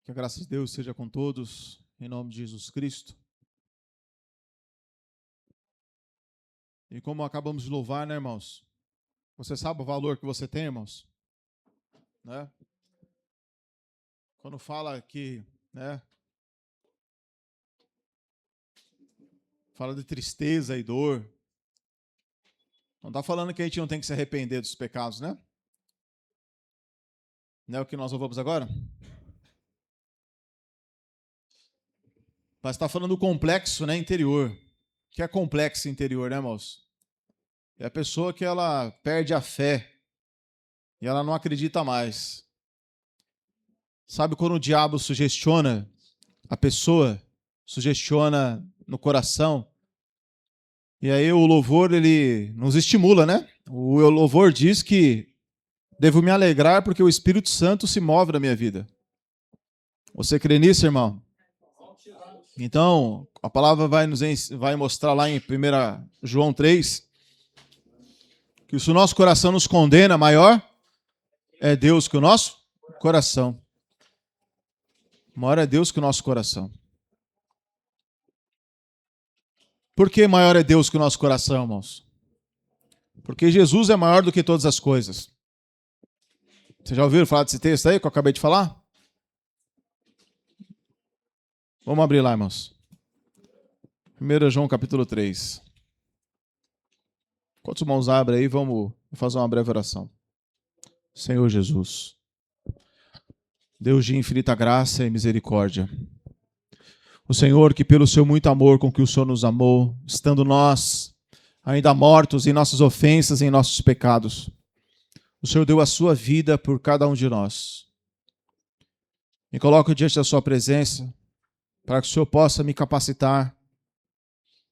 Que a graça de Deus seja com todos, em nome de Jesus Cristo. E como acabamos de louvar, né, irmãos? Você sabe o valor que você tem, irmãos? Né? Quando fala que, né? Fala de tristeza e dor. Não está falando que a gente não tem que se arrepender dos pecados, né? Não é o que nós louvamos agora? Mas está falando do complexo, né, interior. O que é complexo interior, né, irmãos? É a pessoa que ela perde a fé e ela não acredita mais. Sabe quando o diabo sugestiona a pessoa, sugestiona no coração? E aí o louvor, ele nos estimula, né? O louvor diz que devo me alegrar porque o Espírito Santo se move na minha vida. Você crê nisso, irmão? Então, a palavra vai mostrar lá em 1 João 3, que se o nosso coração nos condena, maior é Deus que o nosso coração. Maior é Deus que o nosso coração. Por que maior é Deus que o nosso coração, irmãos? Porque Jesus é maior do que todas as coisas. Vocês já ouviram falar desse texto aí que eu acabei de falar? Vamos abrir lá, irmãos. 1 João capítulo 3. Enquanto os irmãos abrem aí, vamos fazer uma breve oração. Senhor Jesus, Deus de infinita graça e misericórdia, o Senhor que pelo seu muito amor com que o Senhor nos amou, estando nós ainda mortos em nossas ofensas e em nossos pecados, o Senhor deu a sua vida por cada um de nós. Me coloco diante da sua presença para que o Senhor possa me capacitar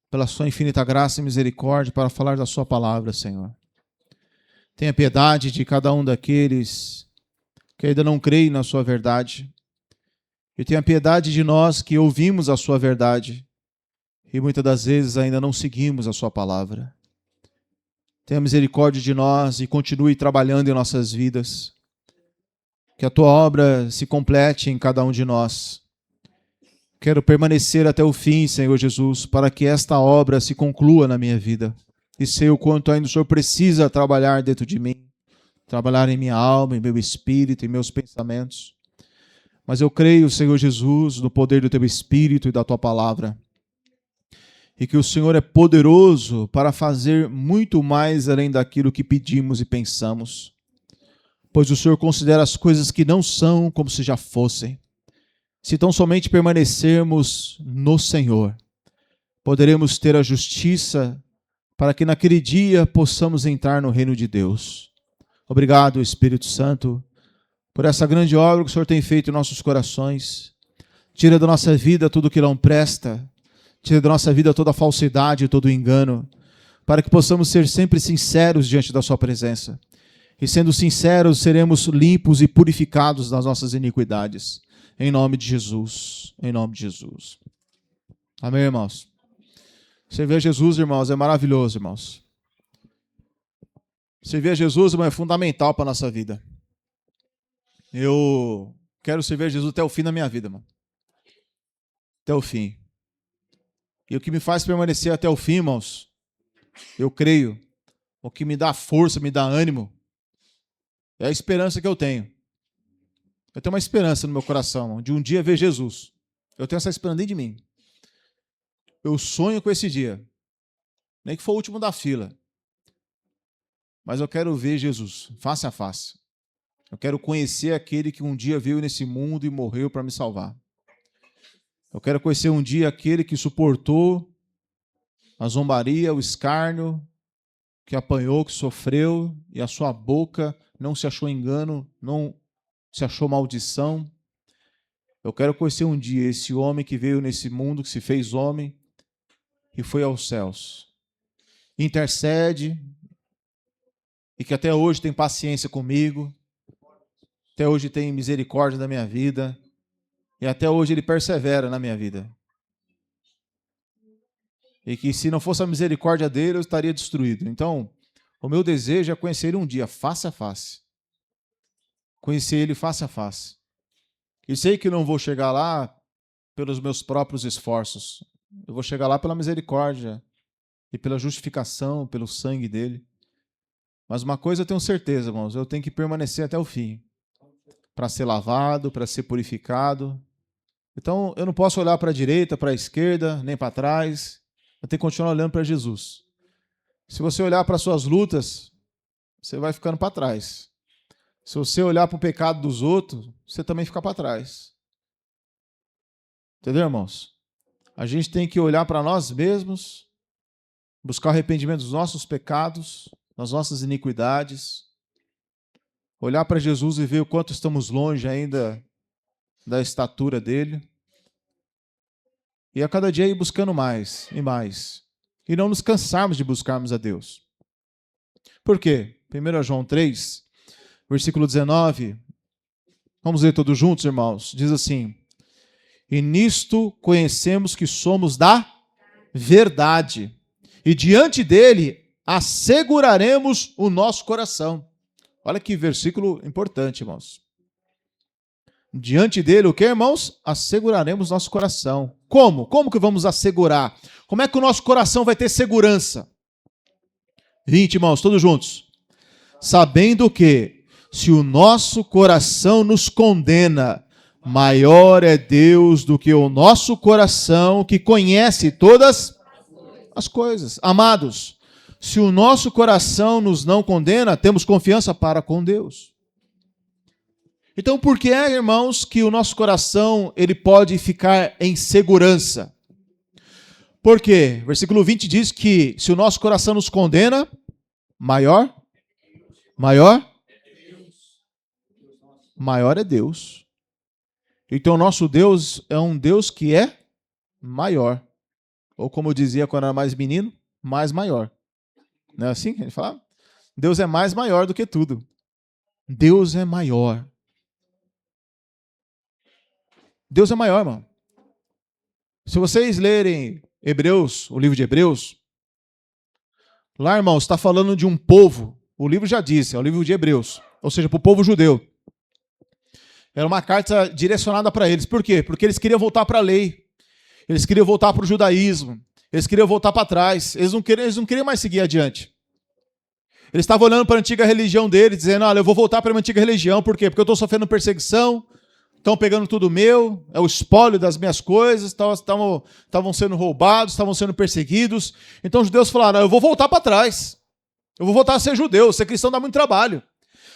pela sua infinita graça e misericórdia para falar da sua palavra, Senhor. Tenha piedade de cada um daqueles que ainda não creem na sua verdade. E tenha piedade de nós que ouvimos a sua verdade e muitas das vezes ainda não seguimos a sua palavra. Tenha misericórdia de nós e continue trabalhando em nossas vidas. Que a tua obra se complete em cada um de nós. Quero permanecer até o fim, Senhor Jesus, para que esta obra se conclua na minha vida. E sei o quanto ainda o Senhor precisa trabalhar dentro de mim, trabalhar em minha alma, em meu espírito, em meus pensamentos. Mas eu creio, Senhor Jesus, no poder do teu Espírito e da tua palavra. E que o Senhor é poderoso para fazer muito mais além daquilo que pedimos e pensamos. Pois o Senhor considera as coisas que não são como se já fossem. Se tão somente permanecermos no Senhor, poderemos ter a justiça para que naquele dia possamos entrar no reino de Deus. Obrigado, Espírito Santo, por essa grande obra que o Senhor tem feito em nossos corações. Tira da nossa vida tudo que não presta, tira da nossa vida toda a falsidade e todo o engano, para que possamos ser sempre sinceros diante da sua presença. E sendo sinceros, seremos limpos e purificados das nossas iniquidades. Em nome de Jesus. Em nome de Jesus. Amém, irmãos? Servir a Jesus, irmãos, é maravilhoso, irmãos. Servir a Jesus, irmão, é fundamental para a nossa vida. Eu quero servir a Jesus até o fim da minha vida, mano. Até o fim. E o que me faz permanecer até o fim, irmãos, eu creio, o que me dá força, me dá ânimo, é a esperança que eu tenho. Eu tenho uma esperança no meu coração, irmão, de um dia ver Jesus. Eu tenho essa esperança dentro de mim. Eu sonho com esse dia. Nem que for o último da fila. Mas eu quero ver Jesus, face a face. Eu quero conhecer aquele que um dia veio nesse mundo e morreu para me salvar. Eu quero conhecer um dia aquele que suportou a zombaria, o escárnio, que apanhou, que sofreu, e a sua boca não se achou engano, não se achou maldição. Eu quero conhecer um dia esse homem que veio nesse mundo, que se fez homem e foi aos céus. Intercede e que até hoje tem paciência comigo, até hoje tem misericórdia da minha vida e até hoje ele persevera na minha vida. E que se não fosse a misericórdia dele, eu estaria destruído. Então, o meu desejo é conhecer ele um dia, face a face. Conhecer ele face a face. E sei que não vou chegar lá pelos meus próprios esforços. Eu vou chegar lá pela misericórdia e pela justificação, pelo sangue dele. Mas uma coisa eu tenho certeza, irmãos, eu tenho que permanecer até o fim, para ser lavado, para ser purificado. Então, eu não posso olhar para a direita, para a esquerda, nem para trás. Eu tenho que continuar olhando para Jesus. Se você olhar para as suas lutas, você vai ficando para trás. Se você olhar para o pecado dos outros, você também fica para trás. Entendeu, irmãos? A gente tem que olhar para nós mesmos, buscar o arrependimento dos nossos pecados, das nossas iniquidades, olhar para Jesus e ver o quanto estamos longe ainda da estatura dele, e a cada dia ir buscando mais e mais, e não nos cansarmos de buscarmos a Deus. Por quê? 1 João 3, versículo 19, vamos ler todos juntos, irmãos, diz assim: e nisto conhecemos que somos da verdade, e diante dele asseguraremos o nosso coração. Olha que versículo importante, irmãos. Diante dele, o que, irmãos? Asseguraremos nosso coração. Como? Como que vamos assegurar? Como é que o nosso coração vai ter segurança? 20, irmãos, todos juntos. Sabendo que, se o nosso coração nos condena, maior é Deus do que o nosso coração, que conhece todas as coisas. Amados, se o nosso coração nos não condena, temos confiança para com Deus. Então, por que é, irmãos, que o nosso coração ele pode ficar em segurança? Por quê? Versículo 20 diz que se o nosso coração nos condena, maior é Deus. Então, o nosso Deus é um Deus que é maior. Ou como eu dizia quando era mais menino, mais maior. Não é assim que a gente fala? Deus é mais maior do que tudo. Deus é maior. Deus é maior, irmão. Se vocês lerem Hebreus, o livro de Hebreus, lá, irmãos, está falando de um povo, o livro já disse, é o livro de Hebreus, ou seja, para o povo judeu. Era uma carta direcionada para eles. Por quê? Porque eles queriam voltar para a lei. Eles queriam voltar para o judaísmo. Eles queriam voltar para trás. Eles não queriam mais seguir adiante. Eles estavam olhando para a antiga religião deles, dizendo, olha, eu vou voltar para a minha antiga religião. Por quê? Porque eu estou sofrendo perseguição, estão pegando tudo meu, é o espólio das minhas coisas, estavam sendo roubados, estavam sendo perseguidos. Então os judeus falaram, eu vou voltar para trás. Eu vou voltar a ser judeu. Ser cristão dá muito trabalho.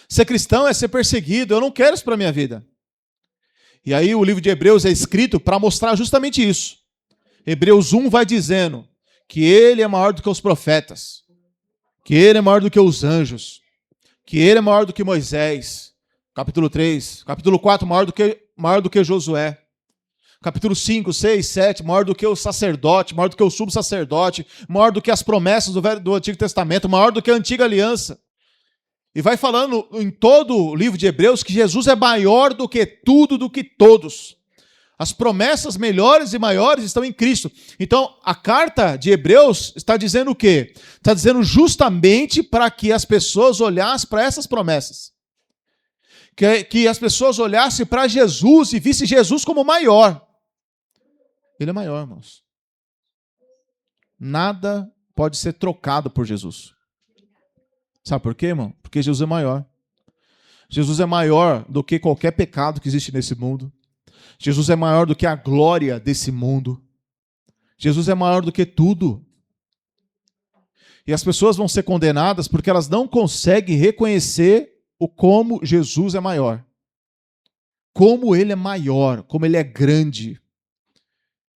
Ser cristão é ser perseguido. Eu não quero isso para a minha vida. E aí o livro de Hebreus é escrito para mostrar justamente isso. Hebreus 1 vai dizendo que ele é maior do que os profetas, que ele é maior do que os anjos, que ele é maior do que Moisés. Capítulo 3. Capítulo 4, maior do que Josué. Capítulo 5, 6, 7, maior do que o sacerdote, maior do que o subsacerdote, maior do que as promessas do Antigo Testamento, maior do que a antiga aliança. E vai falando em todo o livro de Hebreus que Jesus é maior do que tudo, do que todos. As promessas melhores e maiores estão em Cristo. Então, a carta de Hebreus está dizendo o quê? Está dizendo justamente para que as pessoas olhassem para essas promessas. Que as pessoas olhassem para Jesus e vissem Jesus como maior. Ele é maior, irmãos. Nada pode ser trocado por Jesus. Sabe por quê, irmão? Porque Jesus é maior. Jesus é maior do que qualquer pecado que existe nesse mundo. Jesus é maior do que a glória desse mundo. Jesus é maior do que tudo. E as pessoas vão ser condenadas porque elas não conseguem reconhecer o como Jesus é maior. Como ele é maior, como ele é grande.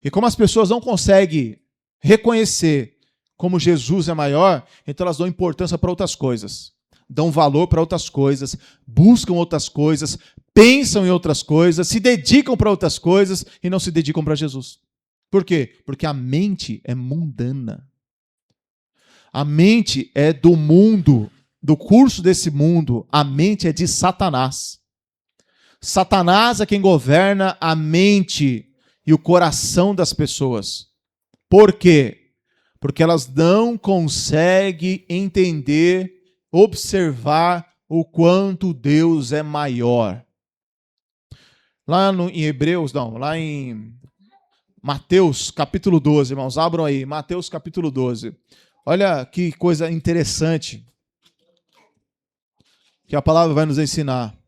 E como as pessoas não conseguem reconhecer como Jesus é maior, então elas dão importância para outras coisas. Dão valor para outras coisas, buscam outras coisas, pensam em outras coisas, se dedicam para outras coisas e não se dedicam para Jesus. Por quê? Porque a mente é mundana. A mente é do mundo, do curso desse mundo. A mente é de Satanás. Satanás é quem governa a mente e o coração das pessoas. Por quê? Porque elas não conseguem entender, observar o quanto Deus é maior. Em Hebreus, não, lá em Mateus capítulo 12, irmãos, abram aí, Mateus capítulo 12. Olha que coisa interessante que a palavra vai nos ensinar.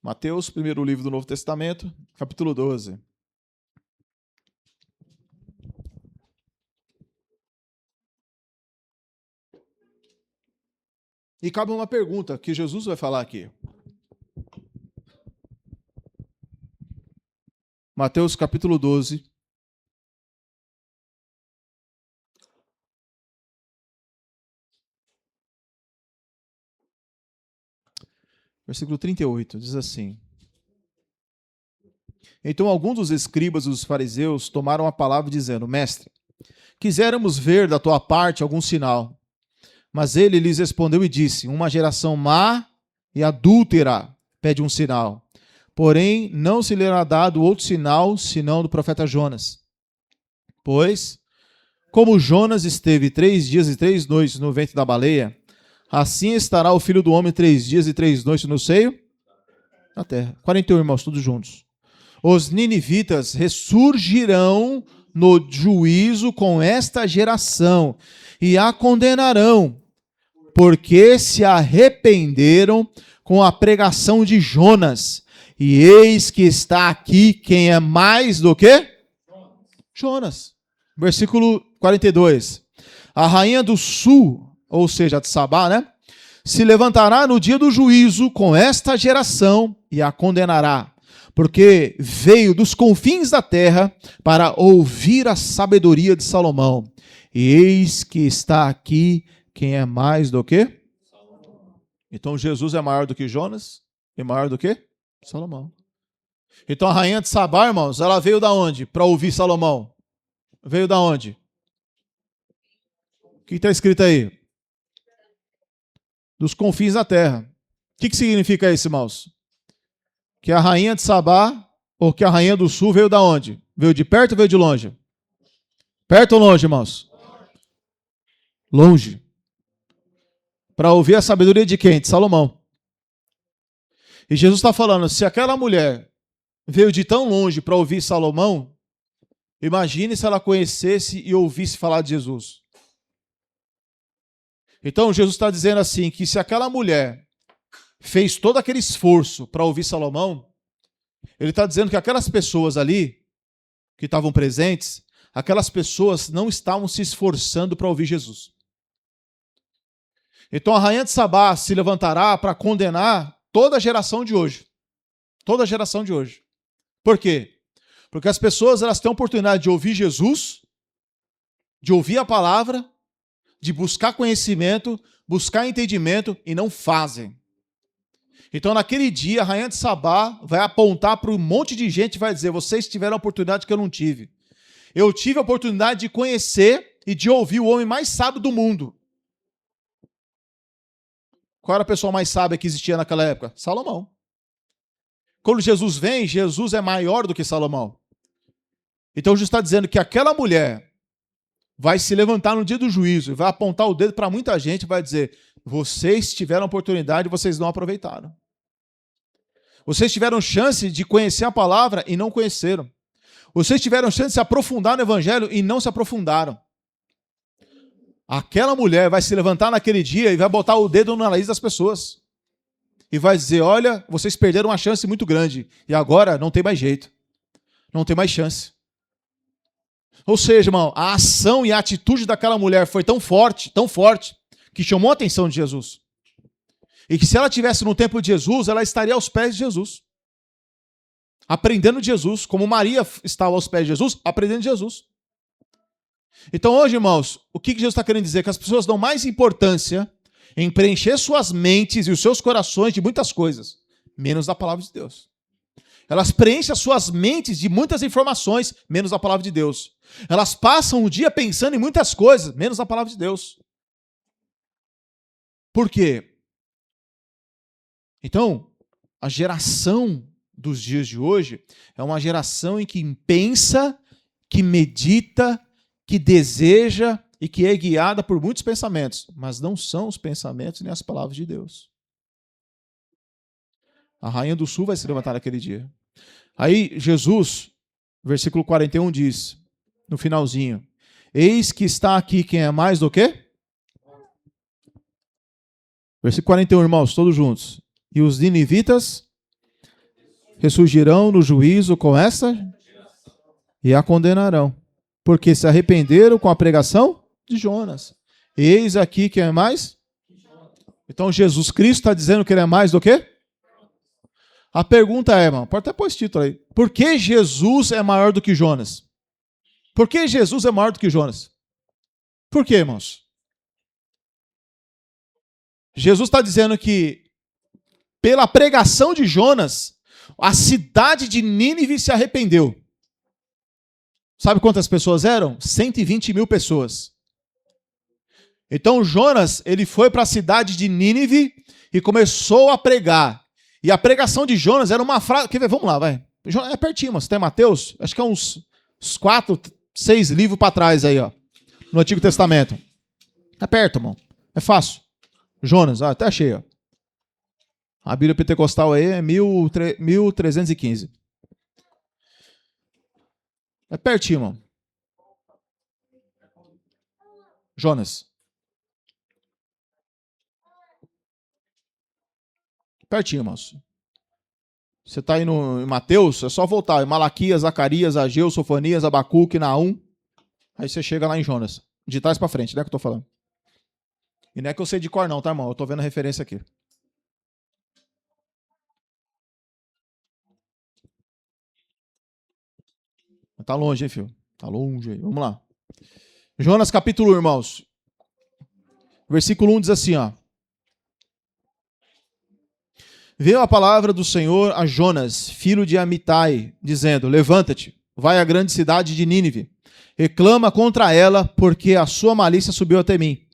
Mateus, primeiro livro do Novo Testamento, capítulo 12. E cabe uma pergunta que Jesus vai falar aqui. Mateus capítulo 12. Versículo 38, diz assim: Então alguns dos escribas e dos fariseus tomaram a palavra dizendo: Mestre, quiséramos ver da tua parte algum sinal. Mas ele lhes respondeu e disse: Uma geração má e adúltera pede um sinal. Porém, não se lhe será dado outro sinal, senão do profeta Jonas. Pois, como Jonas esteve 3 dias e 3 noites no ventre da baleia, assim estará o Filho do Homem 3 dias e 3 noites no seio da terra. 41, irmãos, todos juntos. Os ninivitas ressurgirão no juízo com esta geração e a condenarão, porque se arrependeram com a pregação de Jonas. E eis que está aqui quem é mais do que? Jonas. Versículo 42. A rainha do sul, ou seja, de Sabá, né? Se levantará no dia do juízo com esta geração e a condenará, porque veio dos confins da terra para ouvir a sabedoria de Salomão. E eis que está aqui quem é mais do que? Então Jesus é maior do que Jonas e maior do que? Salomão. Então a rainha de Sabá, irmãos, ela veio da onde? Para ouvir Salomão. Veio da onde? O que está escrito aí? Dos confins da terra. O que significa isso, irmãos? Que a rainha de Sabá, ou que a rainha do sul veio da onde? Veio de perto ou veio de longe? Perto ou longe, irmãos? Longe. Para ouvir a sabedoria de quem? De Salomão. E Jesus está falando, se aquela mulher veio de tão longe para ouvir Salomão, imagine se ela conhecesse e ouvisse falar de Jesus. Então Jesus está dizendo assim, que se aquela mulher fez todo aquele esforço para ouvir Salomão, ele está dizendo que aquelas pessoas ali, que estavam presentes, aquelas pessoas não estavam se esforçando para ouvir Jesus. Então a rainha de Sabá se levantará para condenar toda a geração de hoje. Toda a geração de hoje. Por quê? Porque as pessoas elas têm a oportunidade de ouvir Jesus, de ouvir a palavra, de buscar conhecimento, buscar entendimento e não fazem. Então naquele dia a rainha de Sabá vai apontar para um monte de gente e vai dizer, vocês tiveram a oportunidade que eu não tive. Eu tive a oportunidade de conhecer e de ouvir o homem mais sábio do mundo. Qual era a pessoa mais sábia que existia naquela época? Salomão. Quando Jesus vem, Jesus é maior do que Salomão. Então Jesus está dizendo que aquela mulher vai se levantar no dia do juízo e vai apontar o dedo para muita gente e vai dizer, vocês tiveram a oportunidade e vocês não aproveitaram. Vocês tiveram chance de conhecer a palavra e não conheceram. Vocês tiveram chance de se aprofundar no evangelho e não se aprofundaram. Aquela mulher vai se levantar naquele dia e vai botar o dedo no nariz das pessoas. E vai dizer, olha, vocês perderam uma chance muito grande. E agora não tem mais jeito. Não tem mais chance. Ou seja, irmão, a ação e a atitude daquela mulher foi tão forte, que chamou a atenção de Jesus. E que se ela estivesse no tempo de Jesus, ela estaria aos pés de Jesus. Aprendendo de Jesus, como Maria estava aos pés de Jesus, aprendendo de Jesus. Então hoje, irmãos, o que Jesus está querendo dizer? Que as pessoas dão mais importância em preencher suas mentes e os seus corações de muitas coisas, menos da palavra de Deus. Elas preenchem as suas mentes de muitas informações, menos da palavra de Deus. Elas passam o dia pensando em muitas coisas, menos da palavra de Deus. Por quê? Então, a geração dos dias de hoje é uma geração em que pensa, que medita, que deseja e que é guiada por muitos pensamentos, mas não são os pensamentos nem as palavras de Deus. A rainha do sul vai se levantar naquele dia. Aí Jesus, versículo 41 diz, no finalzinho, eis que está aqui quem é mais do que? Versículo 41, irmãos, todos juntos. E os ninivitas ressurgirão no juízo com essa e a condenarão, porque se arrependeram com a pregação de Jonas. Eis aqui quem é mais? Então Jesus Cristo está dizendo que ele é mais do que? A pergunta é, irmão, pode até pôr esse título aí. Por que Jesus é maior do que Jonas? Por que Jesus é maior do que Jonas? Por quê, irmãos? Jesus está dizendo que, pela pregação de Jonas, a cidade de Nínive se arrependeu. Sabe quantas pessoas eram? 120 mil pessoas. Então Jonas, ele foi para a cidade de Nínive e começou a pregar. E a pregação de Jonas era uma frase... Quer ver? Vamos lá, vai. É pertinho, mas tem Mateus? Acho que é uns 4, 6 livros para trás aí, ó. No Antigo Testamento. É perto, irmão. É fácil. Jonas, até achei, ó. A Bíblia Pentecostal aí é 1315. É pertinho, irmão. Jonas. Pertinho, irmãos. Você está aí em Mateus, é só voltar. Malaquias, Zacarias, Ageu, Sofonias, Abacuque, Naum. Aí você chega lá em Jonas. De trás para frente, né, que eu estou falando. E não é que eu sei de cor não, tá, irmão? Eu estou vendo a referência aqui. Tá longe, hein, filho? Tá longe aí. Vamos lá. Jonas capítulo 1, irmãos. Versículo 1 diz assim, ó. Veio a palavra do Senhor a Jonas, filho de Amitai, dizendo, levanta-te, vai à grande cidade de Nínive, reclama contra ela, porque a sua malícia subiu até mim.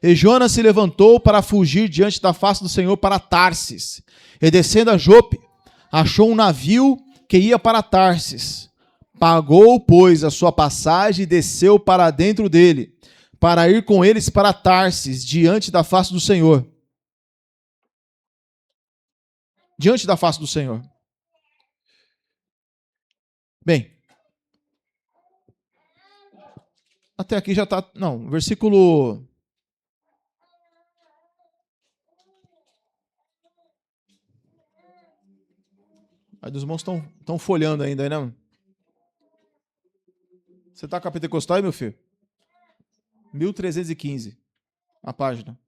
E Jonas se levantou para fugir diante da face do Senhor para Tarsis, e descendo a Jope, achou um navio que ia para Tarsis. Pagou, pois, a sua passagem e desceu para dentro dele, para ir com eles para Tarsis, diante da face do Senhor. Diante da face do Senhor. Bem, até aqui já está... Não, versículo... Aí dos irmãos estão folhando ainda, né? Você está com a Pentecostal aí, meu filho? 1315, a página.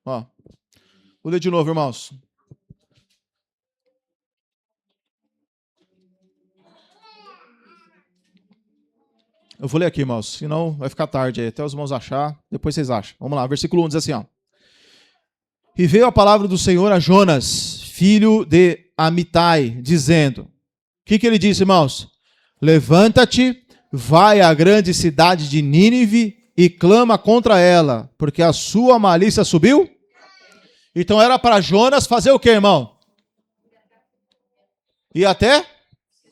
Ó, vou ler de novo, irmãos. Eu vou ler aqui, irmãos, senão vai ficar tarde aí, até os irmãos achar, depois vocês acham. Vamos lá, versículo 1 diz assim, ó. E veio a palavra do Senhor a Jonas, filho de Amitai, dizendo, o que ele disse, irmãos? Levanta-te, vai à grande cidade de Nínive e clama contra ela, porque a sua malícia subiu. Então era para Jonas fazer o quê, irmão? Ir até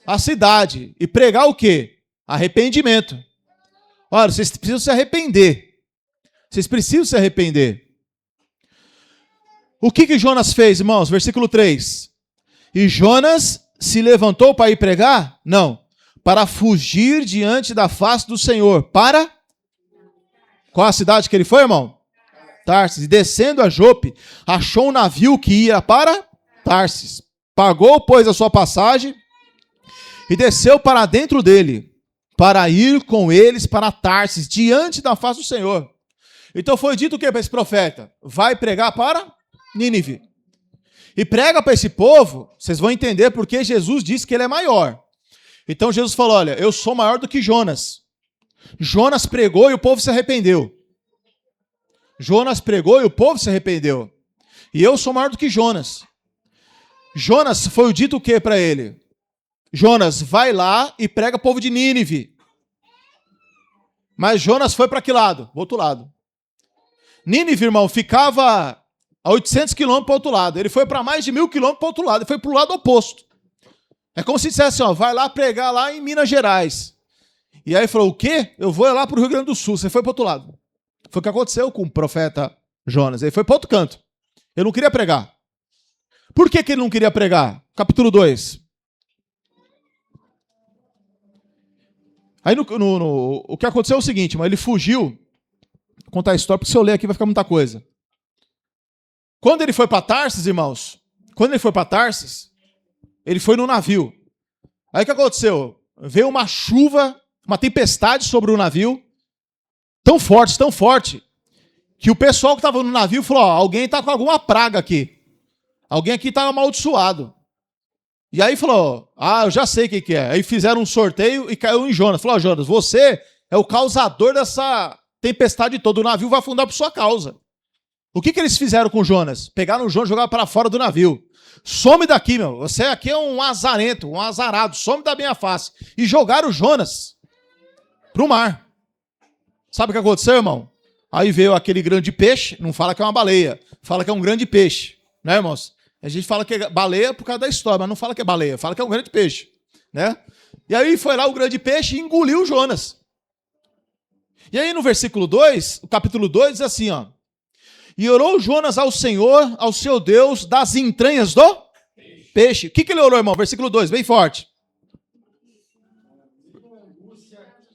a cidade e pregar o quê? Arrependimento. Olha, vocês precisam se arrepender. Vocês precisam se arrepender. O que Jonas fez, irmãos? Versículo 3. E Jonas se levantou para ir pregar? Não. Para fugir diante da face do Senhor. Para? Qual a cidade que ele foi, irmão? Tarsis. E descendo a Jope, achou um navio que ia para Tarsis. Pagou, pois, a sua passagem e desceu para dentro dele, para ir com eles para Tarsis, diante da face do Senhor. Então foi dito o que para esse profeta? Vai pregar para Nínive. E prega para esse povo, vocês vão entender porque Jesus disse que ele é maior. Então Jesus falou, olha, eu sou maior do que Jonas. Jonas pregou e o povo se arrependeu. Jonas pregou e o povo se arrependeu. E eu sou maior do que Jonas. Jonas foi o dito o que para ele? Jonas, vai lá e prega o povo de Nínive. Mas Jonas foi para que lado? O outro lado. Nínive, irmão, ficava a 800 quilômetros para o outro lado. Ele foi para mais de 1.000 quilômetros para o outro lado. Ele foi para o lado oposto. É como se dissesse, ó, vai lá pregar lá em Minas Gerais. E aí falou, o quê? Eu vou lá para o Rio Grande do Sul. Você foi para o outro lado. Foi o que aconteceu com o profeta Jonas. Ele foi para outro canto. Ele não queria pregar. Por que ele não queria pregar? Capítulo 2. Aí o que aconteceu é o seguinte, mas ele fugiu. Vou contar a história, porque se eu ler aqui vai ficar muita coisa. Quando ele foi para Tarsis, irmãos, ele foi no navio. Aí o que aconteceu? Veio uma chuva, uma tempestade sobre o navio, tão forte, que o pessoal que estava no navio falou, ó, alguém está com alguma praga aqui. Alguém aqui está amaldiçoado. E aí falou, eu já sei quem que é. Aí fizeram um sorteio e caiu em Jonas. Falou, Jonas, você é o causador dessa tempestade toda. O navio vai afundar por sua causa. O que eles fizeram com Jonas? Pegaram o Jonas e jogaram para fora do navio. Some daqui, meu. Você aqui é um azarento, um azarado. Some da minha face. E jogaram o Jonas pro mar. Sabe o que aconteceu, irmão? Aí veio aquele grande peixe. Não fala que é uma baleia. Fala que é um grande peixe. Né, irmãos? A gente fala que é baleia por causa da história, mas não fala que é baleia. Fala que é um grande peixe. Né? E aí foi lá o grande peixe e engoliu o Jonas. E aí no versículo 2, o capítulo 2 diz assim, ó. E orou Jonas ao Senhor, ao seu Deus, das entranhas do peixe. O que ele orou, irmão? Versículo 2, bem forte.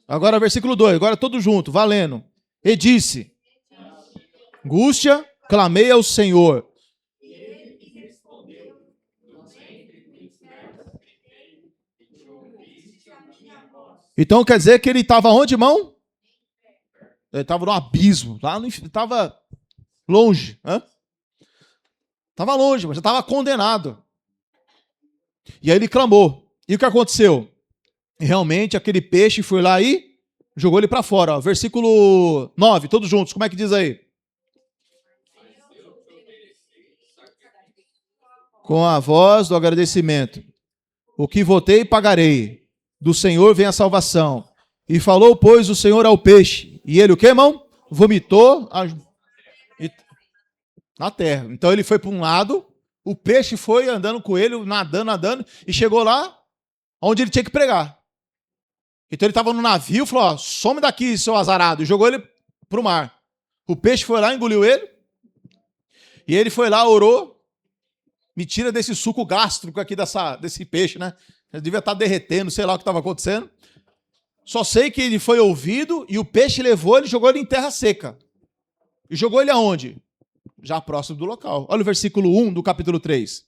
Agora versículo 2, agora todo junto, valendo. E disse, angústia, clamei ao Senhor. Então quer dizer que ele estava onde, irmão? Ele estava no abismo, lá no estava longe. Estava longe, mas já estava condenado. E aí ele clamou. E o que aconteceu? Realmente aquele peixe foi lá e jogou ele para fora. Ó. Versículo 9, todos juntos, como é que diz aí? Com a voz do agradecimento. O que votei, pagarei. Do Senhor vem a salvação. E falou, pois, o Senhor ao peixe. E ele o quê, irmão? Vomitou na terra. Então ele foi para um lado, o peixe foi andando com ele, nadando, e chegou lá onde ele tinha que pregar. Então ele estava no navio, falou, ó, some daqui, seu azarado, e jogou ele para o mar. O peixe foi lá, engoliu ele, e ele foi lá, orou, me tira desse suco gástrico aqui desse peixe, né? Ele devia estar derretendo, sei lá o que estava acontecendo. Só sei que ele foi ouvido e o peixe levou ele e jogou ele em terra seca. E jogou ele aonde? Já próximo do local. Olha o versículo 1 do capítulo 3.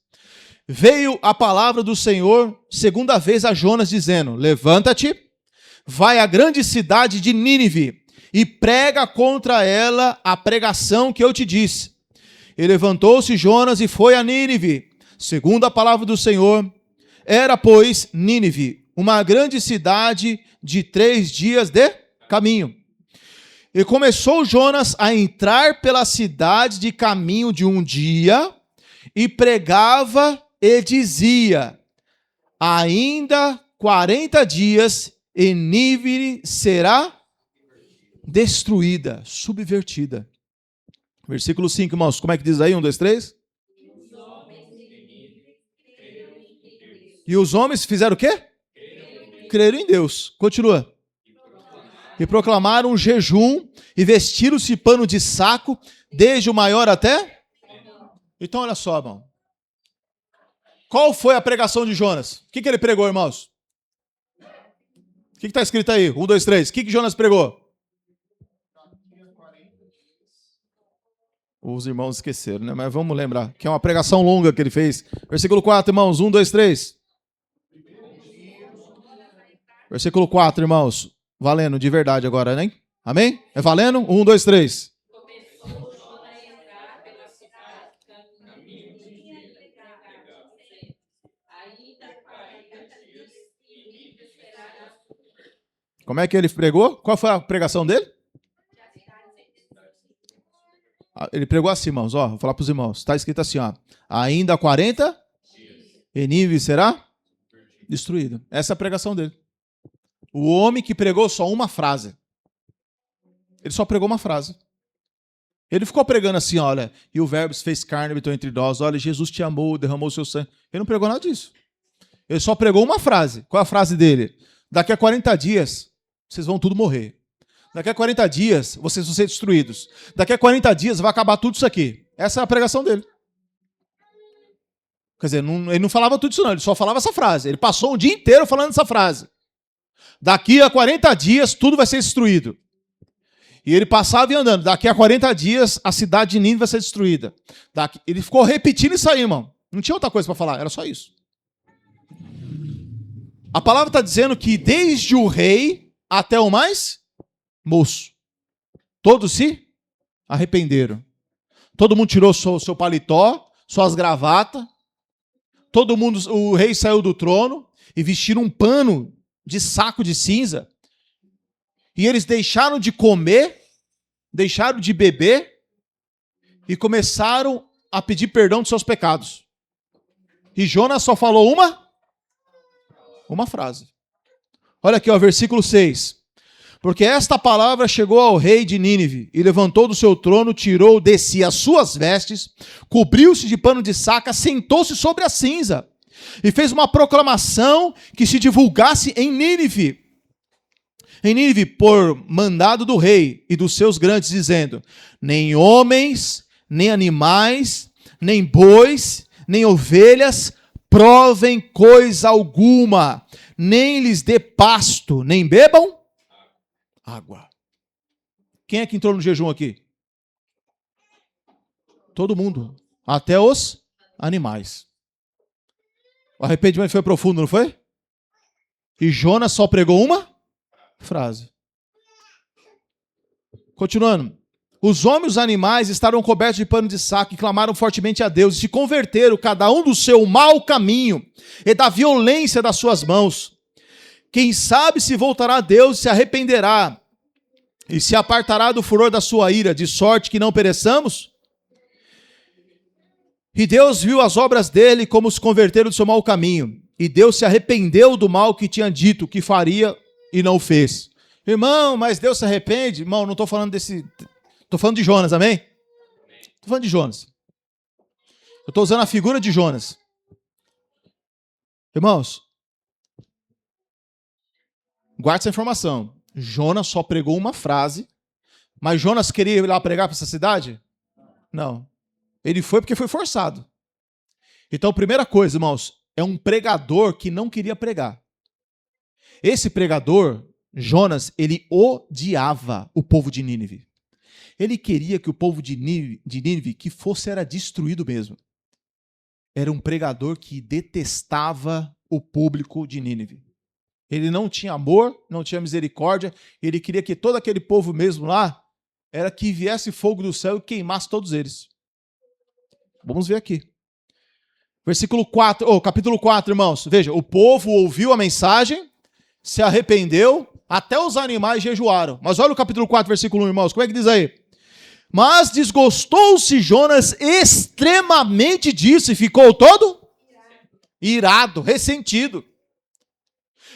Veio a palavra do Senhor segunda vez a Jonas, dizendo, levanta-te, vai à grande cidade de Nínive e prega contra ela a pregação que eu te disse. E levantou-se Jonas e foi a Nínive, segundo a palavra do Senhor. Era, pois, Nínive, uma grande cidade de 3 dias de caminho. E começou Jonas a entrar pela cidade de caminho de 1 dia, e pregava e dizia, ainda 40 dias e Nínive será destruída, subvertida. Versículo 5, irmãos, como é que diz aí? 1, 2, 3? E os homens fizeram o quê? Creram em Deus. Continua. E proclamaram um jejum e vestiram-se pano de saco, desde o maior até... Então, olha só, irmão. Qual foi a pregação de Jonas? O que ele pregou, irmãos? O que está escrito aí? 1, 2, 3. O que Jonas pregou? Os irmãos esqueceram, né? Mas vamos lembrar. Que é uma pregação longa que ele fez. Versículo 4, irmãos. 1, 2, 3. Versículo 4, irmãos. Valendo de verdade agora, né? Amém? É valendo? 1, 2, 3. Como é que ele pregou? Qual foi a pregação dele? Ele pregou assim, irmãos. Ó, vou falar para os irmãos. Está escrito assim, ó. Ainda 40 e Nínive será destruído. Essa é a pregação dele. O homem que pregou só uma frase. Ele só pregou uma frase. Ele ficou pregando assim, olha, e o verbo se fez carne e habitou entre nós, olha, Jesus te amou, derramou o seu sangue. Ele não pregou nada disso. Ele só pregou uma frase. Qual é a frase dele? Daqui a 40 dias, vocês vão tudo morrer. Daqui a 40 dias, vocês vão ser destruídos. Daqui a 40 dias, vai acabar tudo isso aqui. Essa é a pregação dele. Quer dizer, ele não falava tudo isso não, ele só falava essa frase. Ele passou o dia inteiro falando essa frase. Daqui a 40 dias, tudo vai ser destruído. E ele passava e andando. Daqui a 40 dias, a cidade de Nínive vai ser destruída. Ele ficou repetindo isso aí, irmão. Não tinha outra coisa para falar, era só isso. A palavra está dizendo que desde o rei até o mais moço, todos se arrependeram. Todo mundo tirou seu paletó, suas gravatas. Todo mundo, o rei saiu do trono e vestiram um pano de saco de cinza. E eles deixaram de comer, deixaram de beber e começaram a pedir perdão dos seus pecados. E Jonas só falou uma frase. Olha aqui, ó, versículo 6. Porque esta palavra chegou ao rei de Nínive, e levantou do seu trono, tirou de si as suas vestes, cobriu-se de pano de saca, sentou-se sobre a cinza, e fez uma proclamação que se divulgasse em Nínive, por mandado do rei e dos seus grandes, dizendo: nem homens, nem animais, nem bois, nem ovelhas provem coisa alguma, nem lhes dê pasto, nem bebam água. Quem é que entrou no jejum aqui? Todo mundo. Até os animais. O arrependimento foi profundo, não foi? E Jonas só pregou uma frase. Continuando. Os homens e os animais estavam cobertos de pano de saco e clamaram fortemente a Deus e se converteram, cada um do seu mau caminho e da violência das suas mãos. Quem sabe se voltará a Deus e se arrependerá e se apartará do furor da sua ira, de sorte que não pereçamos? E Deus viu as obras dele, como se converteram do seu mau caminho. E Deus se arrependeu do mal que tinha dito que faria e não fez. Irmão, mas Deus se arrepende? Irmão, não estou falando desse... Estou falando de Jonas, amém? Estou falando de Jonas. Eu estou usando a figura de Jonas. Irmãos, guarde essa informação. Jonas só pregou uma frase, mas Jonas queria ir lá pregar para essa cidade? Não. Ele foi porque foi forçado. Então, primeira coisa, irmãos, é um pregador que não queria pregar. Esse pregador, Jonas, ele odiava o povo de Nínive. Ele queria que o povo de Nínive que era destruído mesmo. Era um pregador que detestava o público de Nínive. Ele não tinha amor, não tinha misericórdia, ele queria que todo aquele povo mesmo lá, era que viesse fogo do céu e queimasse todos eles. Vamos ver aqui. Capítulo 4, irmãos. Veja, o povo ouviu a mensagem, se arrependeu, até os animais jejuaram. Mas olha o capítulo 4, versículo 1, irmãos. Como é que diz aí? Mas desgostou-se Jonas extremamente disso e ficou todo irado, ressentido.